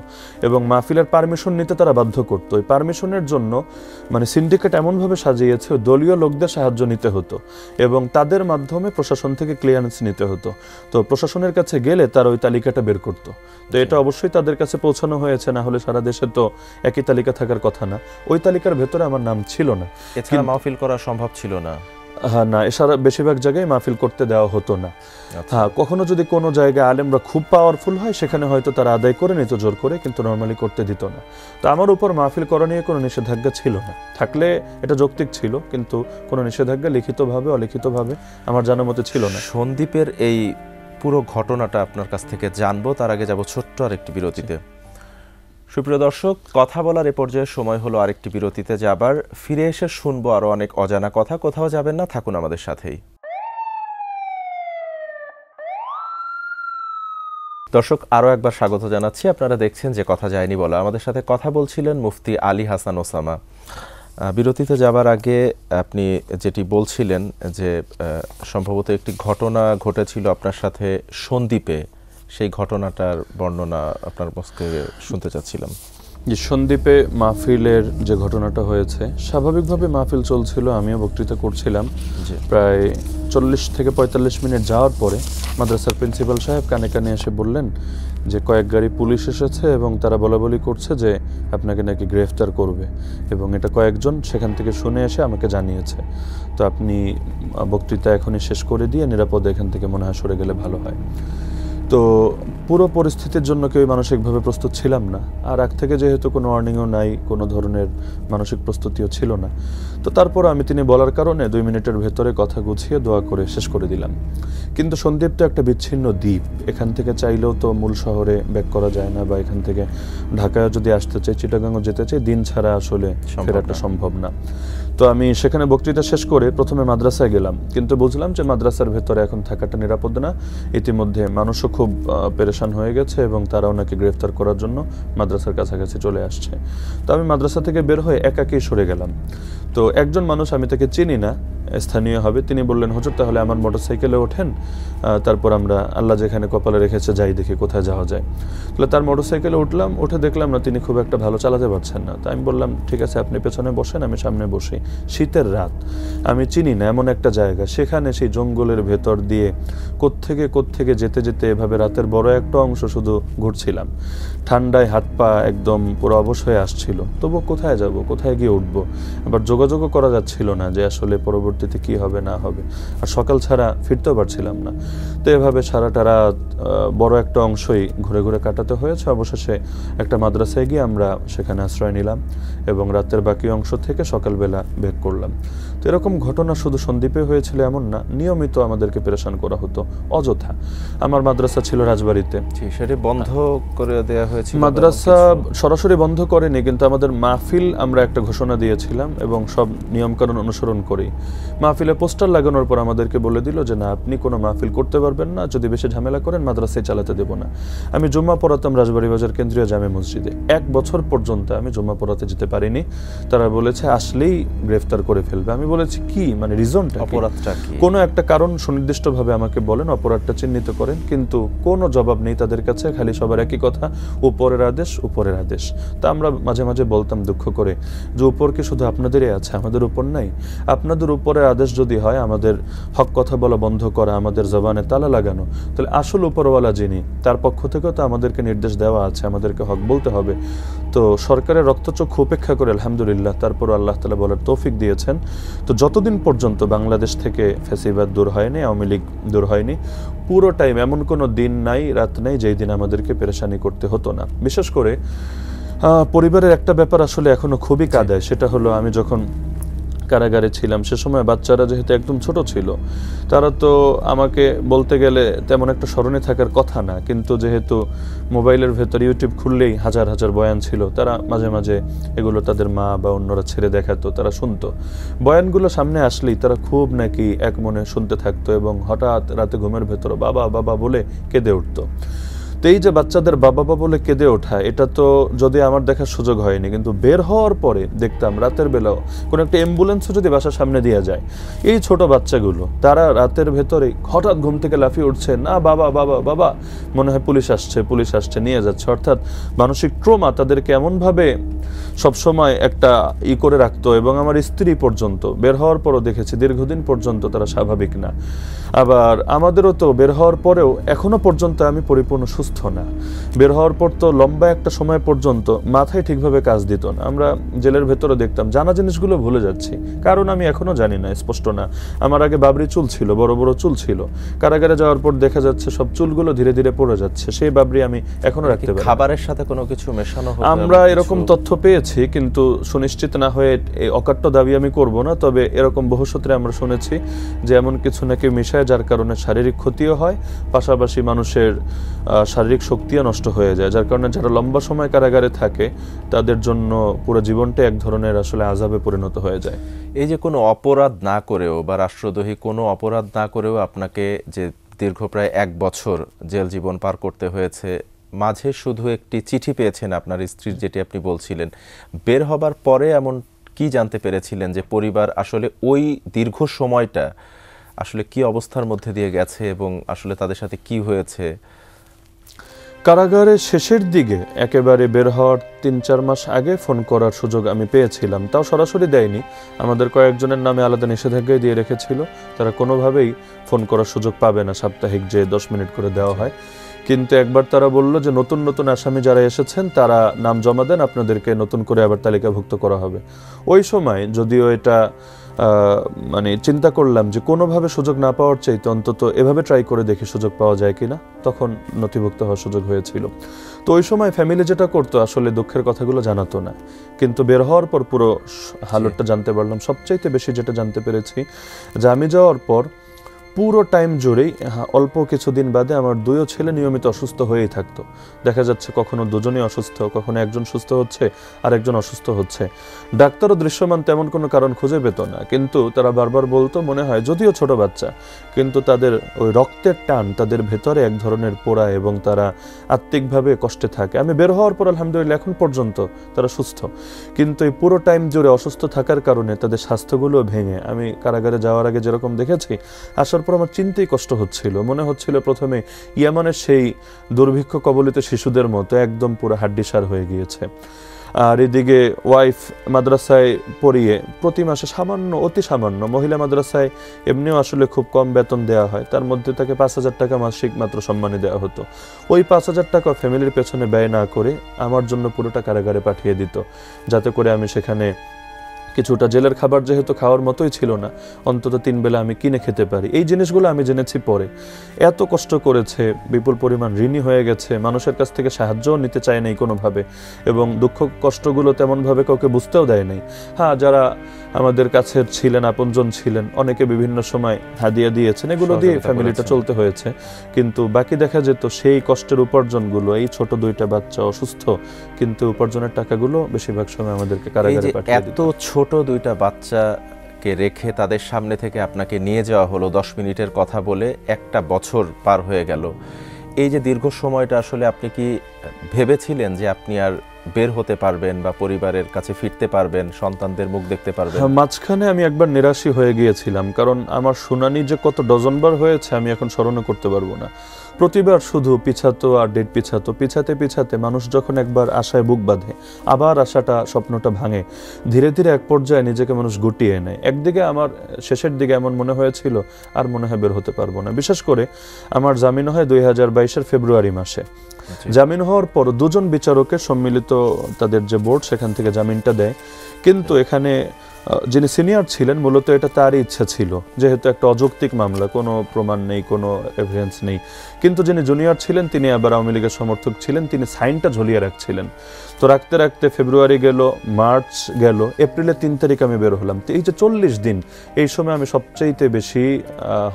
এবং মাহফিলের পারমিশন নিতে তারা বাধ্য করতো। ওই পারমিশনের জন্য মানে সিন্ডিকেট এমনভাবে সাজিয়েছে, দলীয় লোকদের সাহায্য নিতে হতো এবং তাদের মাধ্যমে প্রশাসন থেকে ক্লিয়ারেন্স নিতে হতো। তো প্রশাসনের কাছে গেলে তারা ওই তালিকাটা বের করতো। তো এটা অবশ্যই তাদের কাছে পৌঁছানো হয়েছে, না হলে সারা দেশে তো একই তালিকা থাকার কথা না। ওই তালিকার ভেতরে আমার নাম ছিল না, এছাড়া মাহফিল করা সম্ভব ছিল না। হ্যাঁ না, এছাড়া বেশিরভাগ জায়গায় মাহফিল করতে দেওয়া হতো না। হ্যাঁ, কখনো যদি কোনো জায়গায় আলেমরা খুব পাওয়ারফুল হয় সেখানে হয়তো তারা আদায় করে নিত জোর করে, কিন্তু নর্মালি করতে দিত না। তো আমার উপর মাহফিল করা নিয়ে কোনো নিষেধাজ্ঞা ছিল না, থাকলে এটা যৌক্তিক ছিল, কিন্তু কোনো নিষেধাজ্ঞা লিখিতভাবে অলিখিতভাবে আমার জানার মতে ছিল না। সন্দ্বীপের এই পুরো ঘটনাটা আপনার কাছ থেকে জানবো, তার আগে যাব ছোট্ট আরেকটি বিরতিতে। সুপ্রিয় দর্শক, কথা বলার এ পর্যায়ে সময় হলো আরেকটি বিরতিতে যাবার। ফিরে এসে শুনবো আরো অনেক অজানা কথা। কোথাও যাবেন না, থাকুন আমাদের সাথেই। দর্শক, আরও একবার স্বাগত জানাচ্ছি। আপনারা দেখছেন যে কথা যায়নি বলা। আমাদের সাথে কথা বলছিলেন মুফতি আলী হাসান ওসামা। বিরতিতে যাবার আগে আপনি যেটি বলছিলেন যে সম্ভবত একটি ঘটনা ঘটেছিল আপনার সাথে সন্দ্বীপে, সেই ঘটনাটার বর্ণনা আপনার মুখে শুনতে চাচ্ছিলাম। যে সন্দ্বীপে মাহফিলের যে ঘটনাটা হয়েছে, স্বাভাবিকভাবে মাহফিল চলছিল, আমিও বক্তৃতা করছিলাম। প্রায় 40 থেকে 45 মিনিট যাওয়ার পরে মাদ্রাসার প্রিন্সিপাল সাহেব কানে কানে এসে বললেন যে কয়েক গাড়ি পুলিশ এসেছে এবং তারা বলাবলি করছে যে আপনাকে নাকি গ্রেফতার করবে, এবং এটা কয়েকজন সেখান থেকে শুনে এসে আমাকে জানিয়েছে। তো আপনি বক্তৃতা এখনই শেষ করে দিয়ে নিরাপদে এখান থেকে মনে হয় সরে গেলে ভালো হয়। তো পুরো পরিস্থিতির জন্য কেউ মানসিকভাবে প্রস্তুত ছিলাম না, আর আগ থেকে যেহেতু কোনো ওয়ার্নিংও নাই, কোনো ধরনের মানসিক প্রস্তুতিও ছিল না। তো তারপর আমি তিনি বলার কারণে 2 মিনিটের ভেতরে কথা গুছিয়ে দোয়া করে শেষ করে দিলাম। কিন্তু সন্দ্বীপ তো একটা বিচ্ছিন্ন দ্বীপ, এখান থেকে চাইলেও তো মূল শহরে ব্যাক করা যায় না, বা এখান থেকে ঢাকায় যদি আসতে চাই, চিটাগাংও যেতে চাই, দিন ছাড়া আসলে ফেরাটা সম্ভব না। তো আমি সেখানে বক্তৃতা শেষ করে প্রথমে মাদ্রাসায় গেলাম, কিন্তু বুঝলাম যে মাদ্রাসার ভেতরে এখন থাকাটা নিরাপদ না। ইতিমধ্যে মানুষও খুব পেরেশান হয়ে গেছে এবং তারাও নাকি গ্রেফতার করার জন্য মাদ্রাসার কাছাকাছি চলে আসছে। তো আমি মাদ্রাসা থেকে বের হয়ে একাকী সরে গেলাম। তো একজন মানুষ, আমি তাকে চিনি না, স্থানীয় হবে, তিনি বললেন, হুজুর তাহলে আমার মোটরসাইকেলে ওঠেন, তারপর আমরা আল্লাহ যেখানে কপালে রেখেছে যাই, দেখি কোথায় যাওয়া যায়। তাহলে তার মোটরসাইকেলে উঠলাম, উঠে দেখলাম না তিনি খুব একটা ভালো চালাতে পারছেন না। তাই আমি বললাম, ঠিক আছে আপনি পেছনে বসেন, আমি সামনে বসি। শীতের রাত, আমি চিনি না এমন একটা জায়গা, সেখানে সেই জঙ্গলের ভেতর দিয়ে কোত্থেকে যেতে যেতে এভাবে রাতের বড় একটা অংশ শুধু ঘুরছিলাম। ঠান্ডায় হাত পা একদম পুরো অবশ হয়ে আসছিল, তবু কোথায় যাব, কোথায় গিয়ে উঠবো, আবার যোগাযোগও করা যাচ্ছিল না যে আসলে পরবর্তীতে কি হবে না হবে, আর সকাল ছাড়া ফিরতেও পারছিলাম না। তো এভাবে সারাটা রাত বড় একটা অংশই ঘুরে ঘুরে কাটাতে হয়েছে। অবশেষে একটা মাদ্রাসায় গিয়ে আমরা সেখানে আশ্রয় নিলাম এবং রাতের বাকি অংশ থেকে সকালবেলা বের করলাম। তো এরকম ঘটনা শুধু সন্দ্বীপে হয়েছিল এমন না, নিয়মিত আমাদেরকে পেরেশান করা হতো অযথা। আমার মাদ্রাসা ছিল রাজবাড়িতে, সেটা বন্ধ করে দেওয়া হয়েছিল। মাদ্রাসা সরাসরি বন্ধ করেনি, কিন্তু আমাদের মাহফিল আমরা একটা ঘোষণা দিয়েছিলাম এবং সব নিয়মকানুন অনুসরণ করি। মাহফিলে পোস্টার লাগানোর পর আমাদেরকে বলে দিল যে না, আপনি কোনো মাহফিল করতে পারবেন না, যদি বেশি ঝামেলা করেন মাদ্রাসায় চালাতে দেব না। আমি জুম্মা পড়াতাম রাজবাড়ী বাজার কেন্দ্রীয় জামে মসজিদে, 1 বছর পর্যন্ত আমি জুম্মা পড়াতে যেতে পারিনি। তারা বলেছে আসলেই গ্রেফতার করে ফেলবে। আমি বলেছি কি, মানে রিজনটা, অপরাধটা কি? কোনো একটা কারণ সুনির্দিষ্টভাবে আমাকে বলেন, অপরাধটা চিহ্নিত করেন, কিন্তু কোনো জবাব নেই তাদের কাছে। খালি সবার একই কথা, উপরের আদেশ, উপরের আদেশ। তা আমরা মাঝে মাঝে বলতাম দুঃখ করে যে উপর কি শুধু আপনাদেরই আছে, আমাদের উপর নাই? আপনাদের উপরের আদেশ যদি হয় আমাদের হক কথা বলা বন্ধ করা, আমাদের জবানে তালা লাগানো, তাহলে আসল উপরওয়ালা যিনি, তার পক্ষ থেকেও তো আমাদেরকে নির্দেশ দেওয়া আছে, আমাদেরকে হক বলতে হবে। তো সরকারের রক্তচক্ষু উপেক্ষা করে আলহামদুলিল্লাহ তারপর আল্লাহ তাআলা বলার তৌফিক দিয়েছেন। তো যতদিন পর্যন্ত বাংলাদেশ থেকে ফ্যাসিবাদ দূর হয়নি, আওয়ামী লীগ দূর হয়নি, পুরো টাইম এমন কোনো দিন নাই, রাত নাই যেই দিন আমাদেরকে পেরেশানি করতে হতো না। বিশেষ করে পরিবারের একটা ব্যাপার আসলে এখনো খুবই কাঁদায়, সেটা হলো আমি যখন কারাগারে ছিলাম সে সময় বাচ্চারা যেহেতু একদম ছোট ছিল, তারা তো আমাকে বলতে গেলে তেমন একটা স্মরণে থাকার কথা না, কিন্তু যেহেতু মোবাইলের ভেতর ইউটিউব খুললেই হাজার হাজার বয়ান ছিল, তারা মাঝে মাঝে এগুলো তাদের মা বা অন্যরা ছেড়ে দেখাতো, তারা শুনতো। বয়ানগুলো সামনে আসলেই তারা খুব নাকি এক মনে শুনতে থাকতো এবং হঠাৎ রাতে ঘুমের ভেতর বাবা বাবা বলে কেঁদে উঠতো। তো এই যে বাচ্চাদের বাবা বাবা বলে কেঁদে ওঠা, এটা তো যদি আমার দেখার সুযোগ হয়নি, কিন্তু বের হওয়ার পরে দেখতাম রাতের বেলাও কোনো একটা অ্যাম্বুলেন্সও যদি বাসার সামনে দিয়ে যায়, এই ছোট বাচ্চাগুলো তারা রাতের ভেতরে হঠাৎ ঘুম থেকে লাফিয়ে উঠছে, না বাবা বাবা বাবা, মনে হয় পুলিশ আসছে নিয়ে যাচ্ছে। অর্থাৎ মানসিক ট্রমা তাদেরকে এমনভাবে সবসময় একটা করে রাখতো। এবং আমার স্ত্রী পর্যন্ত বের হওয়ার পরও দেখেছি দীর্ঘদিন পর্যন্ত তারা স্বাভাবিক না। আবার আমাদেরও তো বের হওয়ার পরেও এখনো পর্যন্ত আমি পরিপূর্ণ সুস্থ না। বের হওয়ার পর তো লম্বা একটা সময় পর্যন্ত মাথায় ঠিকভাবে কাজ দিত না। আমরা জেলের ভেতরে দেখতাম জানা জিনিসগুলো ভুলে যাচ্ছি, কারণ আমি এখনো জানি না, স্পষ্ট না। আমার আগে বাবরি চুল ছিল, বড় বড় চুল ছিল, কারাগারে যাওয়ার পর দেখা যাচ্ছে সব চুলগুলো ধীরে ধীরে পড়ে যাচ্ছে, সেই বাবরি আমি এখনো রাখতে পারি। খাবারের সাথে কোনো কিছু মেশানো হতো? আমরা এরকম তথ্য পেয়েছি, কিন্তু সুনিশ্চিত না হয়ে এই অকাট্য দাবি আমি করব না। তবে এরকম বহু সূত্রে আমরা শুনেছি যে এমন কিছু নাকি মিশায়, যার কারণে শারীরিক ক্ষতিও হয়, পাশাপাশি মানুষের শারীরিক শক্তিও নষ্ট হয়ে যায়, যার কারণে যারা লম্বা সময় কারাগারে থাকে তাদের জন্য পুরো জীবনটা এক ধরনের আসলে আযাবে পরিণত হয়ে যায়। এই যে কোনো অপরাধ না করেও বা রাষ্ট্রদ্রোহী কোনো অপরাধ না করেও আপনাকে যে দীর্ঘ প্রায় 1 বছর জেল জীবন পার করতে হয়েছে, মাঝে শুধু একটি চিঠি পেয়েছেন আপনার স্ত্রীর, যেটি আপনি বলছিলেন, বের হবার পরে এমন কি জানতে পেরেছিলেন যে পরিবার আসলে ওই দীর্ঘ সময়টা আসলে কি অবস্থার মধ্যে দিয়ে গেছে এবং আসলে তাদের সাথে কি হয়েছে? কারাগারের শেষের দিকে একেবারে বের হওয়ার 3-4 মাস আগে ফোন করার সুযোগ আমি পেয়েছিলাম, তাও সরাসরি দেয়নি, আমাদের কয়েকজনের নামে আলাদা নিষেধাজ্ঞায় দিয়ে রেখেছিল, তারা কোনোভাবেই ফোন করার সুযোগ পাবে না, সাপ্তাহিক যে 10 মিনিট করে দেওয়া হয়। কিন্তু একবার তারা বলল যে নতুন নতুন আসামি যারা এসেছেন তারা নাম জমা দেন, আপনাদেরকে নতুন করে আবার তালিকাভুক্ত করা হবে। ওই সময় যদিও এটা মানে চিন্তা করলাম যে কোনোভাবে সুযোগ না পাওয়ার চাইতে অন্তত এভাবে ট্রাই করে দেখি সুযোগ পাওয়া যায় কিনা, তখন নথিভুক্ত হওয়ার সুযোগ হয়েছিল। তো ওই সময় ফ্যামিলি যেটা করতো আসলে দুঃখের কথাগুলো জানাতো না, কিন্তু বের হওয়ার পর পুরো হালতটা জানতে পারলাম। সবচাইতে বেশি যেটা জানতে পেরেছি যে আমি যাওয়ার পর পুরো টাইম জুড়েই অল্প কিছুদিন বাদে আমার দুইও ছেলে নিয়মিত অসুস্থ হয়েই থাকতো। দেখা যাচ্ছে কখনো দুজনই অসুস্থ, কখনো একজন সুস্থ হচ্ছে আর একজন অসুস্থ হচ্ছে। ডাক্তারও দৃশ্যমান তেমন কোনো কারণ খুঁজে পেত না, কিন্তু তারা বারবার বলতো মনে হয় যদিও ছোট বাচ্চা, কিন্তু তাদের ওই রক্তের টান, তাদের ভেতরে এক ধরনের পোড়া এবং তারা আত্মিকভাবে কষ্টে থাকে। আমি বের হওয়ার পর আলহামদুলিল্লাহ এখন পর্যন্ত তারা সুস্থ, কিন্তু এই পুরো টাইম জুড়ে অসুস্থ থাকার কারণে তাদের স্বাস্থ্যগুলো ভেঙে, আমি কারাগারে যাওয়ার আগে যেরকম দেখেছি, আসার পর আমার চিন্তাই কষ্ট হচ্ছিল। মনে হচ্ছিল প্রথমে ইয়ামানের সেই দুর্ভিক্ষ কবলিত শিশুদের মতো একদম পুরো হাড্ডিসার হয়ে গিয়েছে। আর এদিকে ওয়াইফ মাদ্রাসায় পড়িয়ে প্রতি মাসে সামান্য, অতি সামান্য, মহিলা মাদ্রাসায় এমনিও আসলে খুব কম বেতন দেওয়া হয়, তার মধ্যে তাকে 5,000 টাকা মাসিক মাত্র সম্মানী দেওয়া হতো। ওই 5,000 টাকা ফ্যামিলির পেছনে ব্যয় না করে আমার জন্য পুরোটা কারাগারে পাঠিয়ে দিত, যাতে করে আমি সেখানে কিছুটা জেলের খাবার যেহেতু খাওয়ার মতোই ছিল না, অন্তত 3 বেলা আমি কিনে খেতে পারি। এই জিনিসগুলো আমি জেনেছি পরে। এত কষ্ট করেছে, বিপুল পরিমাণ ঋণী হয়ে গেছে, মানুষের কাছ থেকে সাহায্যও নিতে চায় নাই কোনোভাবে, এবং দুঃখ কষ্টগুলো তেমনভাবে কাউকে বুঝতেও দেয় নাই। হ্যাঁ, যারা আমাদের কাছের ছিলেন, আপনজন ছিলেন, অনেকে বিভিন্ন সময় হাদিয়া দিয়েছেন, এগুলো দিয়ে ফ্যামিলিটা চলতে হয়েছে। কিন্তু বাকি দেখা যেত সেই কষ্টের উপার্জনগুলো, এই ছোট 2টা বাচ্চা অসুস্থ, কিন্তু উপার্জনের টাকাগুলো বেশিরভাগ সময় আমাদেরকে কারাগারে পাঠিয়ে দিত। ছোট 2টা বাচ্চাকে রেখে তাদের সামনে থেকে আপনাকে নিয়ে যাওয়া হলো, 10 মিনিটের কথা বলে 1টা বছর পার হয়ে গেল। এই যে দীর্ঘ সময়টা আসলে আপনি কি ভেবেছিলেন যে আপনি আর বের হতে পারবেন বা পরিবারের কাছে ফিরতে পারবেন, সন্তানদের মুখ দেখতে পারবেন? মাঝখানে আমি একবার নিরাশই হয়ে গিয়েছিলাম, কারণ আমার শুনানি যে কত ডজনবার হয়েছে আমি এখন স্মরণও করতে পারবো না। প্রতিবার শুধু পিছাতো আর ডেট পিছাতো, পিছাতে পিছাতে মানুষ যখন একবার আশায় বুক বাঁধে, আবার আশাটা, স্বপ্নটা ভাঙে। ধীরে ধীরে এক পর্যায়ে নিজেকে মানুষ গুটিয়ে নেয়। একদিকে আমার শেষের দিকে এমন মনে হয়েছিল আর মনে হয় বের হতে পারবো না। বিশেষ করে আমার জামিন হয় 2022-এর ফেব্রুয়ারি মাসে। জামিন হওয়ার পর 2জন বিচারকের সম্মিলিত তাদের যে বোর্ড, সেখান থেকে জামিনটা দেয়। কিন্তু এখানে যিনি সিনিয়র ছিলেন, মূলত এটা তারই ইচ্ছা ছিল, যেহেতু একটা অযৌক্তিক মামলা, কোনো প্রমাণ নেই, কোনো এভিডেন্স নেই। কিন্তু যিনি জুনিয়র ছিলেন তিনি আবার আওয়ামী লীগের সমর্থক ছিলেন, তিনি সাইনটা ঝুলিয়ে রাখছিলেন। তো রাখতে রাখতে ফেব্রুয়ারি গেল, মার্চ গেল, এপ্রিলের 3 তারিখ আমি বের হলাম। তো এই যে 40 দিন, এই সময় আমি সবচাইতে বেশি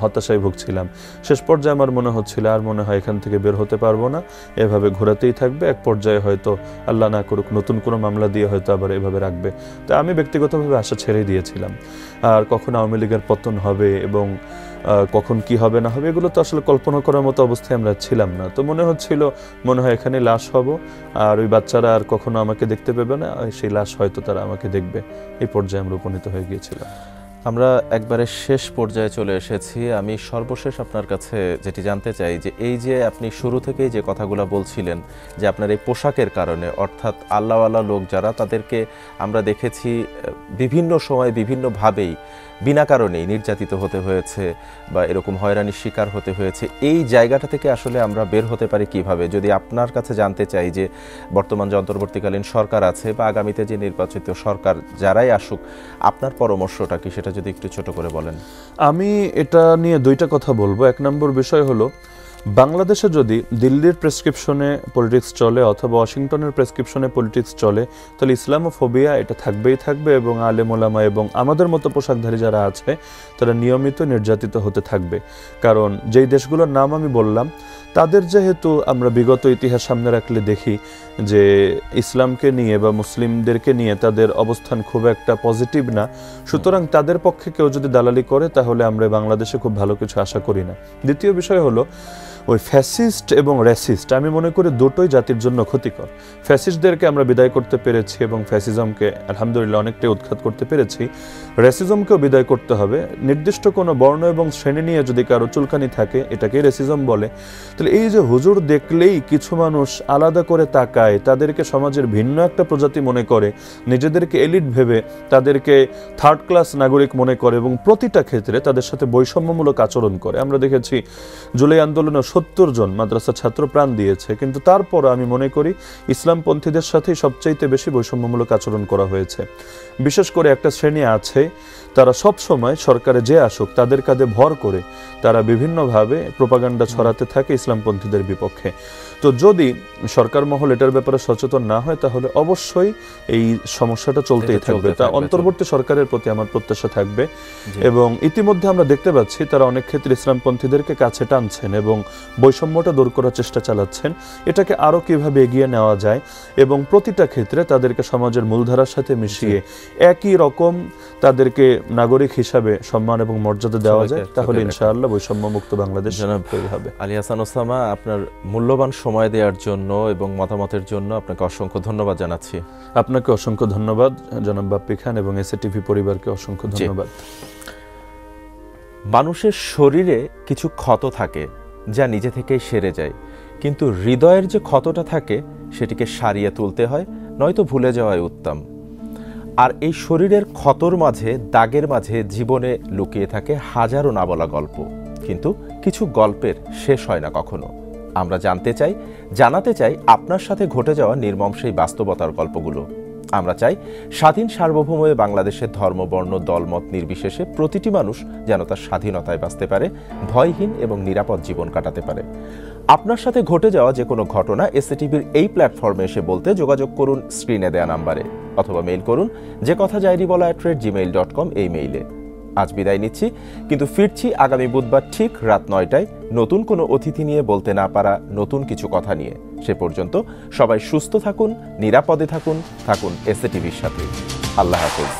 হতাশায় ভুগছিলাম। শেষ পর্যায়ে আমার মনে হচ্ছিল আর মনে হয় এখান থেকে বের হতে পারবো না, এভাবে ঘোরাতেই থাকবে। এক পর্যায়ে হয়তো আল্লাহ না করুক নতুন কোনো মামলা দিয়ে হয়তো আবার এভাবে রাখবে। তো আমি ব্যক্তিগতভাবে আশা ছেড়ে দিয়েছিলাম। আর কখন আওয়ামী লীগের পতন হবে এবং কখন কি হবে না হবে, এগুলো তো আসলে কল্পনা করার মতো অবস্থায় আমরা ছিলাম না। তো মনে হচ্ছিল মনে হয় এখানে লাশ হব, আর ওই বাচ্চারা আর কখনো আমাকে দেখতে পেবে না, সেই লাশ হয়তো তারা আমাকে দেখবে। এই পর্যায়ে আমরা উপনীত হয়ে গিয়েছিলাম। আমরা একবারে শেষ পর্যায়ে চলে এসেছি। আমি সর্বশেষ আপনার কাছে যেটি জানতে চাই, যে এই যে আপনি শুরু থেকেই যে কথাগুলো বলছিলেন যে আপনার এই পোশাকের কারণে, অর্থাৎ আল্লাহওয়ালা লোক যারা, তাদেরকে আমরা দেখেছি বিভিন্ন সময় বিভিন্নভাবেই বিনা কারণেই নির্যাতিত হতে হয়েছে বা এরকম হয়রানির শিকার হতে হয়েছে। এই জায়গাটা থেকে আসলে আমরা বের হতে পারি কিভাবে? যদি আপনার কাছে জানতে চাই যে বর্তমান যে অন্তর্বর্তীকালীন সরকার আছে বা আগামীতে যে নির্বাচিত সরকার যারাই আসুক, আপনার পরামর্শটা কি, সেটা যদি একটু ছোট করে বলেন। আমি এটা নিয়ে 2টা কথা বলবো। 1 নম্বর বিষয় হলো, বাংলাদেশে যদি দিল্লির প্রেসক্রিপশনে পলিটিক্স চলে অথবা ওয়াশিংটনের প্রেসক্রিপশনে পলিটিক্স চলে, তাহলে ইসলামোফোবিয়া এটা থাকবেই থাকবে, এবং আলেম ওলামা এবং আমাদের মতো পোশাকধারী যারা আছে তারা নিয়মিত নির্যাতিত হতে থাকবে। কারণ যেই দেশগুলোর নাম আমি বললাম, তাদের যেহেতু আমরা বিগত ইতিহাস সামনে রাখলে দেখি যে ইসলামকে নিয়ে বা মুসলিমদেরকে নিয়ে তাদের অবস্থান খুব একটা পজিটিভ না, সুতরাং তাদের পক্ষে কেউ যদি দালালি করে তাহলে আমরা বাংলাদেশে খুব ভালো কিছু আশা করি না। দ্বিতীয় বিষয় হলো, ওই ফ্যাসিস্ট এবং রেসিস্ট আমি মনে করি দুটোই জাতির জন্য ক্ষতিকর। ফ্যাসিস্টদেরকে আমরা বিদায় করতে পেরেছি এবং ফ্যাসিজমকে আলহামদুলিল্লাহ অনেকটাই উৎখাত করতে পেরেছি। রেসিজমকেও বিদায় করতে হবে। নির্দিষ্ট কোনো বর্ণ এবং শ্রেণী নিয়ে যদি কারো চুলকানি থাকে, এটাকে রেসিজম বলে। তাহলে এই যে হুজুর দেখলেই কিছু মানুষ আলাদা করে তাকায়, তাদেরকে সমাজের ভিন্ন একটা প্রজাতি মনে করে, নিজেদেরকে এলিট ভেবে তাদেরকে 3rd ক্লাস নাগরিক মনে করে এবং প্রতিটা ক্ষেত্রে তাদের সাথে বৈষম্যমূলক আচরণ করে। আমরা দেখেছি জুলাই আন্দোলনে 70 জন মাদ্রাসার ছাত্র প্রাণ দিয়েছে, কিন্তু তারপরও আমি মনে করি ইসলামপন্থীদের সাথেই সবচাইতে বেশি বৈষম্যমূলক আচরণ করা হয়েছে। বিশেষ করে একটা শ্রেণী আছে, তারা সব সময় সরকারে যে আসুক তাদের কাঁধে ভর করে তারা বিভিন্নভাবে প্রোপাগান্ডা ছড়াতে থাকে ইসলামপন্থীদের বিপক্ষে। তো যদি সরকার মহল এটার ব্যাপারে সচেতন না হয় তাহলে অবশ্যই এই সমস্যাটা চলতেই থাকবে। তা অন্তর্বর্তী সরকারের প্রতি আমার প্রত্যাশা থাকবে। এবং ইতিমধ্যে আমরা দেখতে পাচ্ছি তারা অনেক ক্ষেত্রে ইসলামপন্থীদেরকে কাছে টানছেন এবং বৈষম্যটা দূর করার চেষ্টা চালাচ্ছেন। এটাকে আরও কিভাবে এগিয়ে নেওয়া যায় এবং প্রতিটা ক্ষেত্রে তাদেরকে সমাজের মূলধারার সাথে মিশিয়ে একই রকম তাদেরকে নাগরিক হিসাবে সম্মান এবং মর্যাদা দেওয়া যায়, তাহলে ইনশাআল্লাহ বৈষম্য মুক্ত বাংলাদেশ তৈরি হবে। আলী হাসান ওসামা, আপনার মূল্যবান সময় দেওয়ার জন্য এবং মতামতের জন্য আপনাকে অসংখ্য ধন্যবাদ জানাচ্ছি। আপনাকে অসংখ্য ধন্যবাদ জনাব বাপ্পি খান এবং এসএটিভি পরিবারকে অসংখ্য ধন্যবাদ। মানুষের শরীরে কিছু ক্ষত থাকে যা নিজে থেকেই সেরে যায়, কিন্তু হৃদয়ের যে ক্ষতটা থাকে সেটিকে সারিয়ে তুলতে হয়, নয়তো ভুলে যাওয়াই উত্তম। আর এই শরীরের ক্ষতর মাঝে, দাগের মাঝে জীবনে লুকিয়ে থাকে হাজারো না বলা গল্প, কিন্তু কিছু গল্পের শেষ হয় না কখনো। আমরা জানাতে চাই আপনার সাথে ঘটে যাওয়া নির্মম সেই বাস্তবতার গল্পগুলো। আমরা চাই স্বাধীন সার্বভৌম বাংলাদেশের ধর্ম, বর্ণ, দলমত নির্বিশেষে প্রতিটি মানুষ যেন তার স্বাধীনতায় বাঁচতে পারে, ভয়হীন এবং নিরাপদ জীবন কাটাতে পারে। আপনার সাথে ঘটে যাওয়া যে কোনো ঘটনা এসএটিভির এই প্ল্যাটফর্মে এসে বলতে যোগাযোগ করুন স্ক্রিনে দেয়া নাম্বারে, অথবা মেইল করুন jekothajairibala@gmail.com এই মেইলে। আজ বিদায় নিচ্ছি, কিন্তু ফিরছি আগামী বুধবার ঠিক রাত 9টায় নতুন কোনো অতিথি নিয়ে, বলতে না পারা নতুন কিছু কথা নিয়ে। সে পর্যন্ত সবাই সুস্থ থাকুন, নিরাপদে থাকুন এসএটিভির সাথে। আল্লাহ হাফেজ।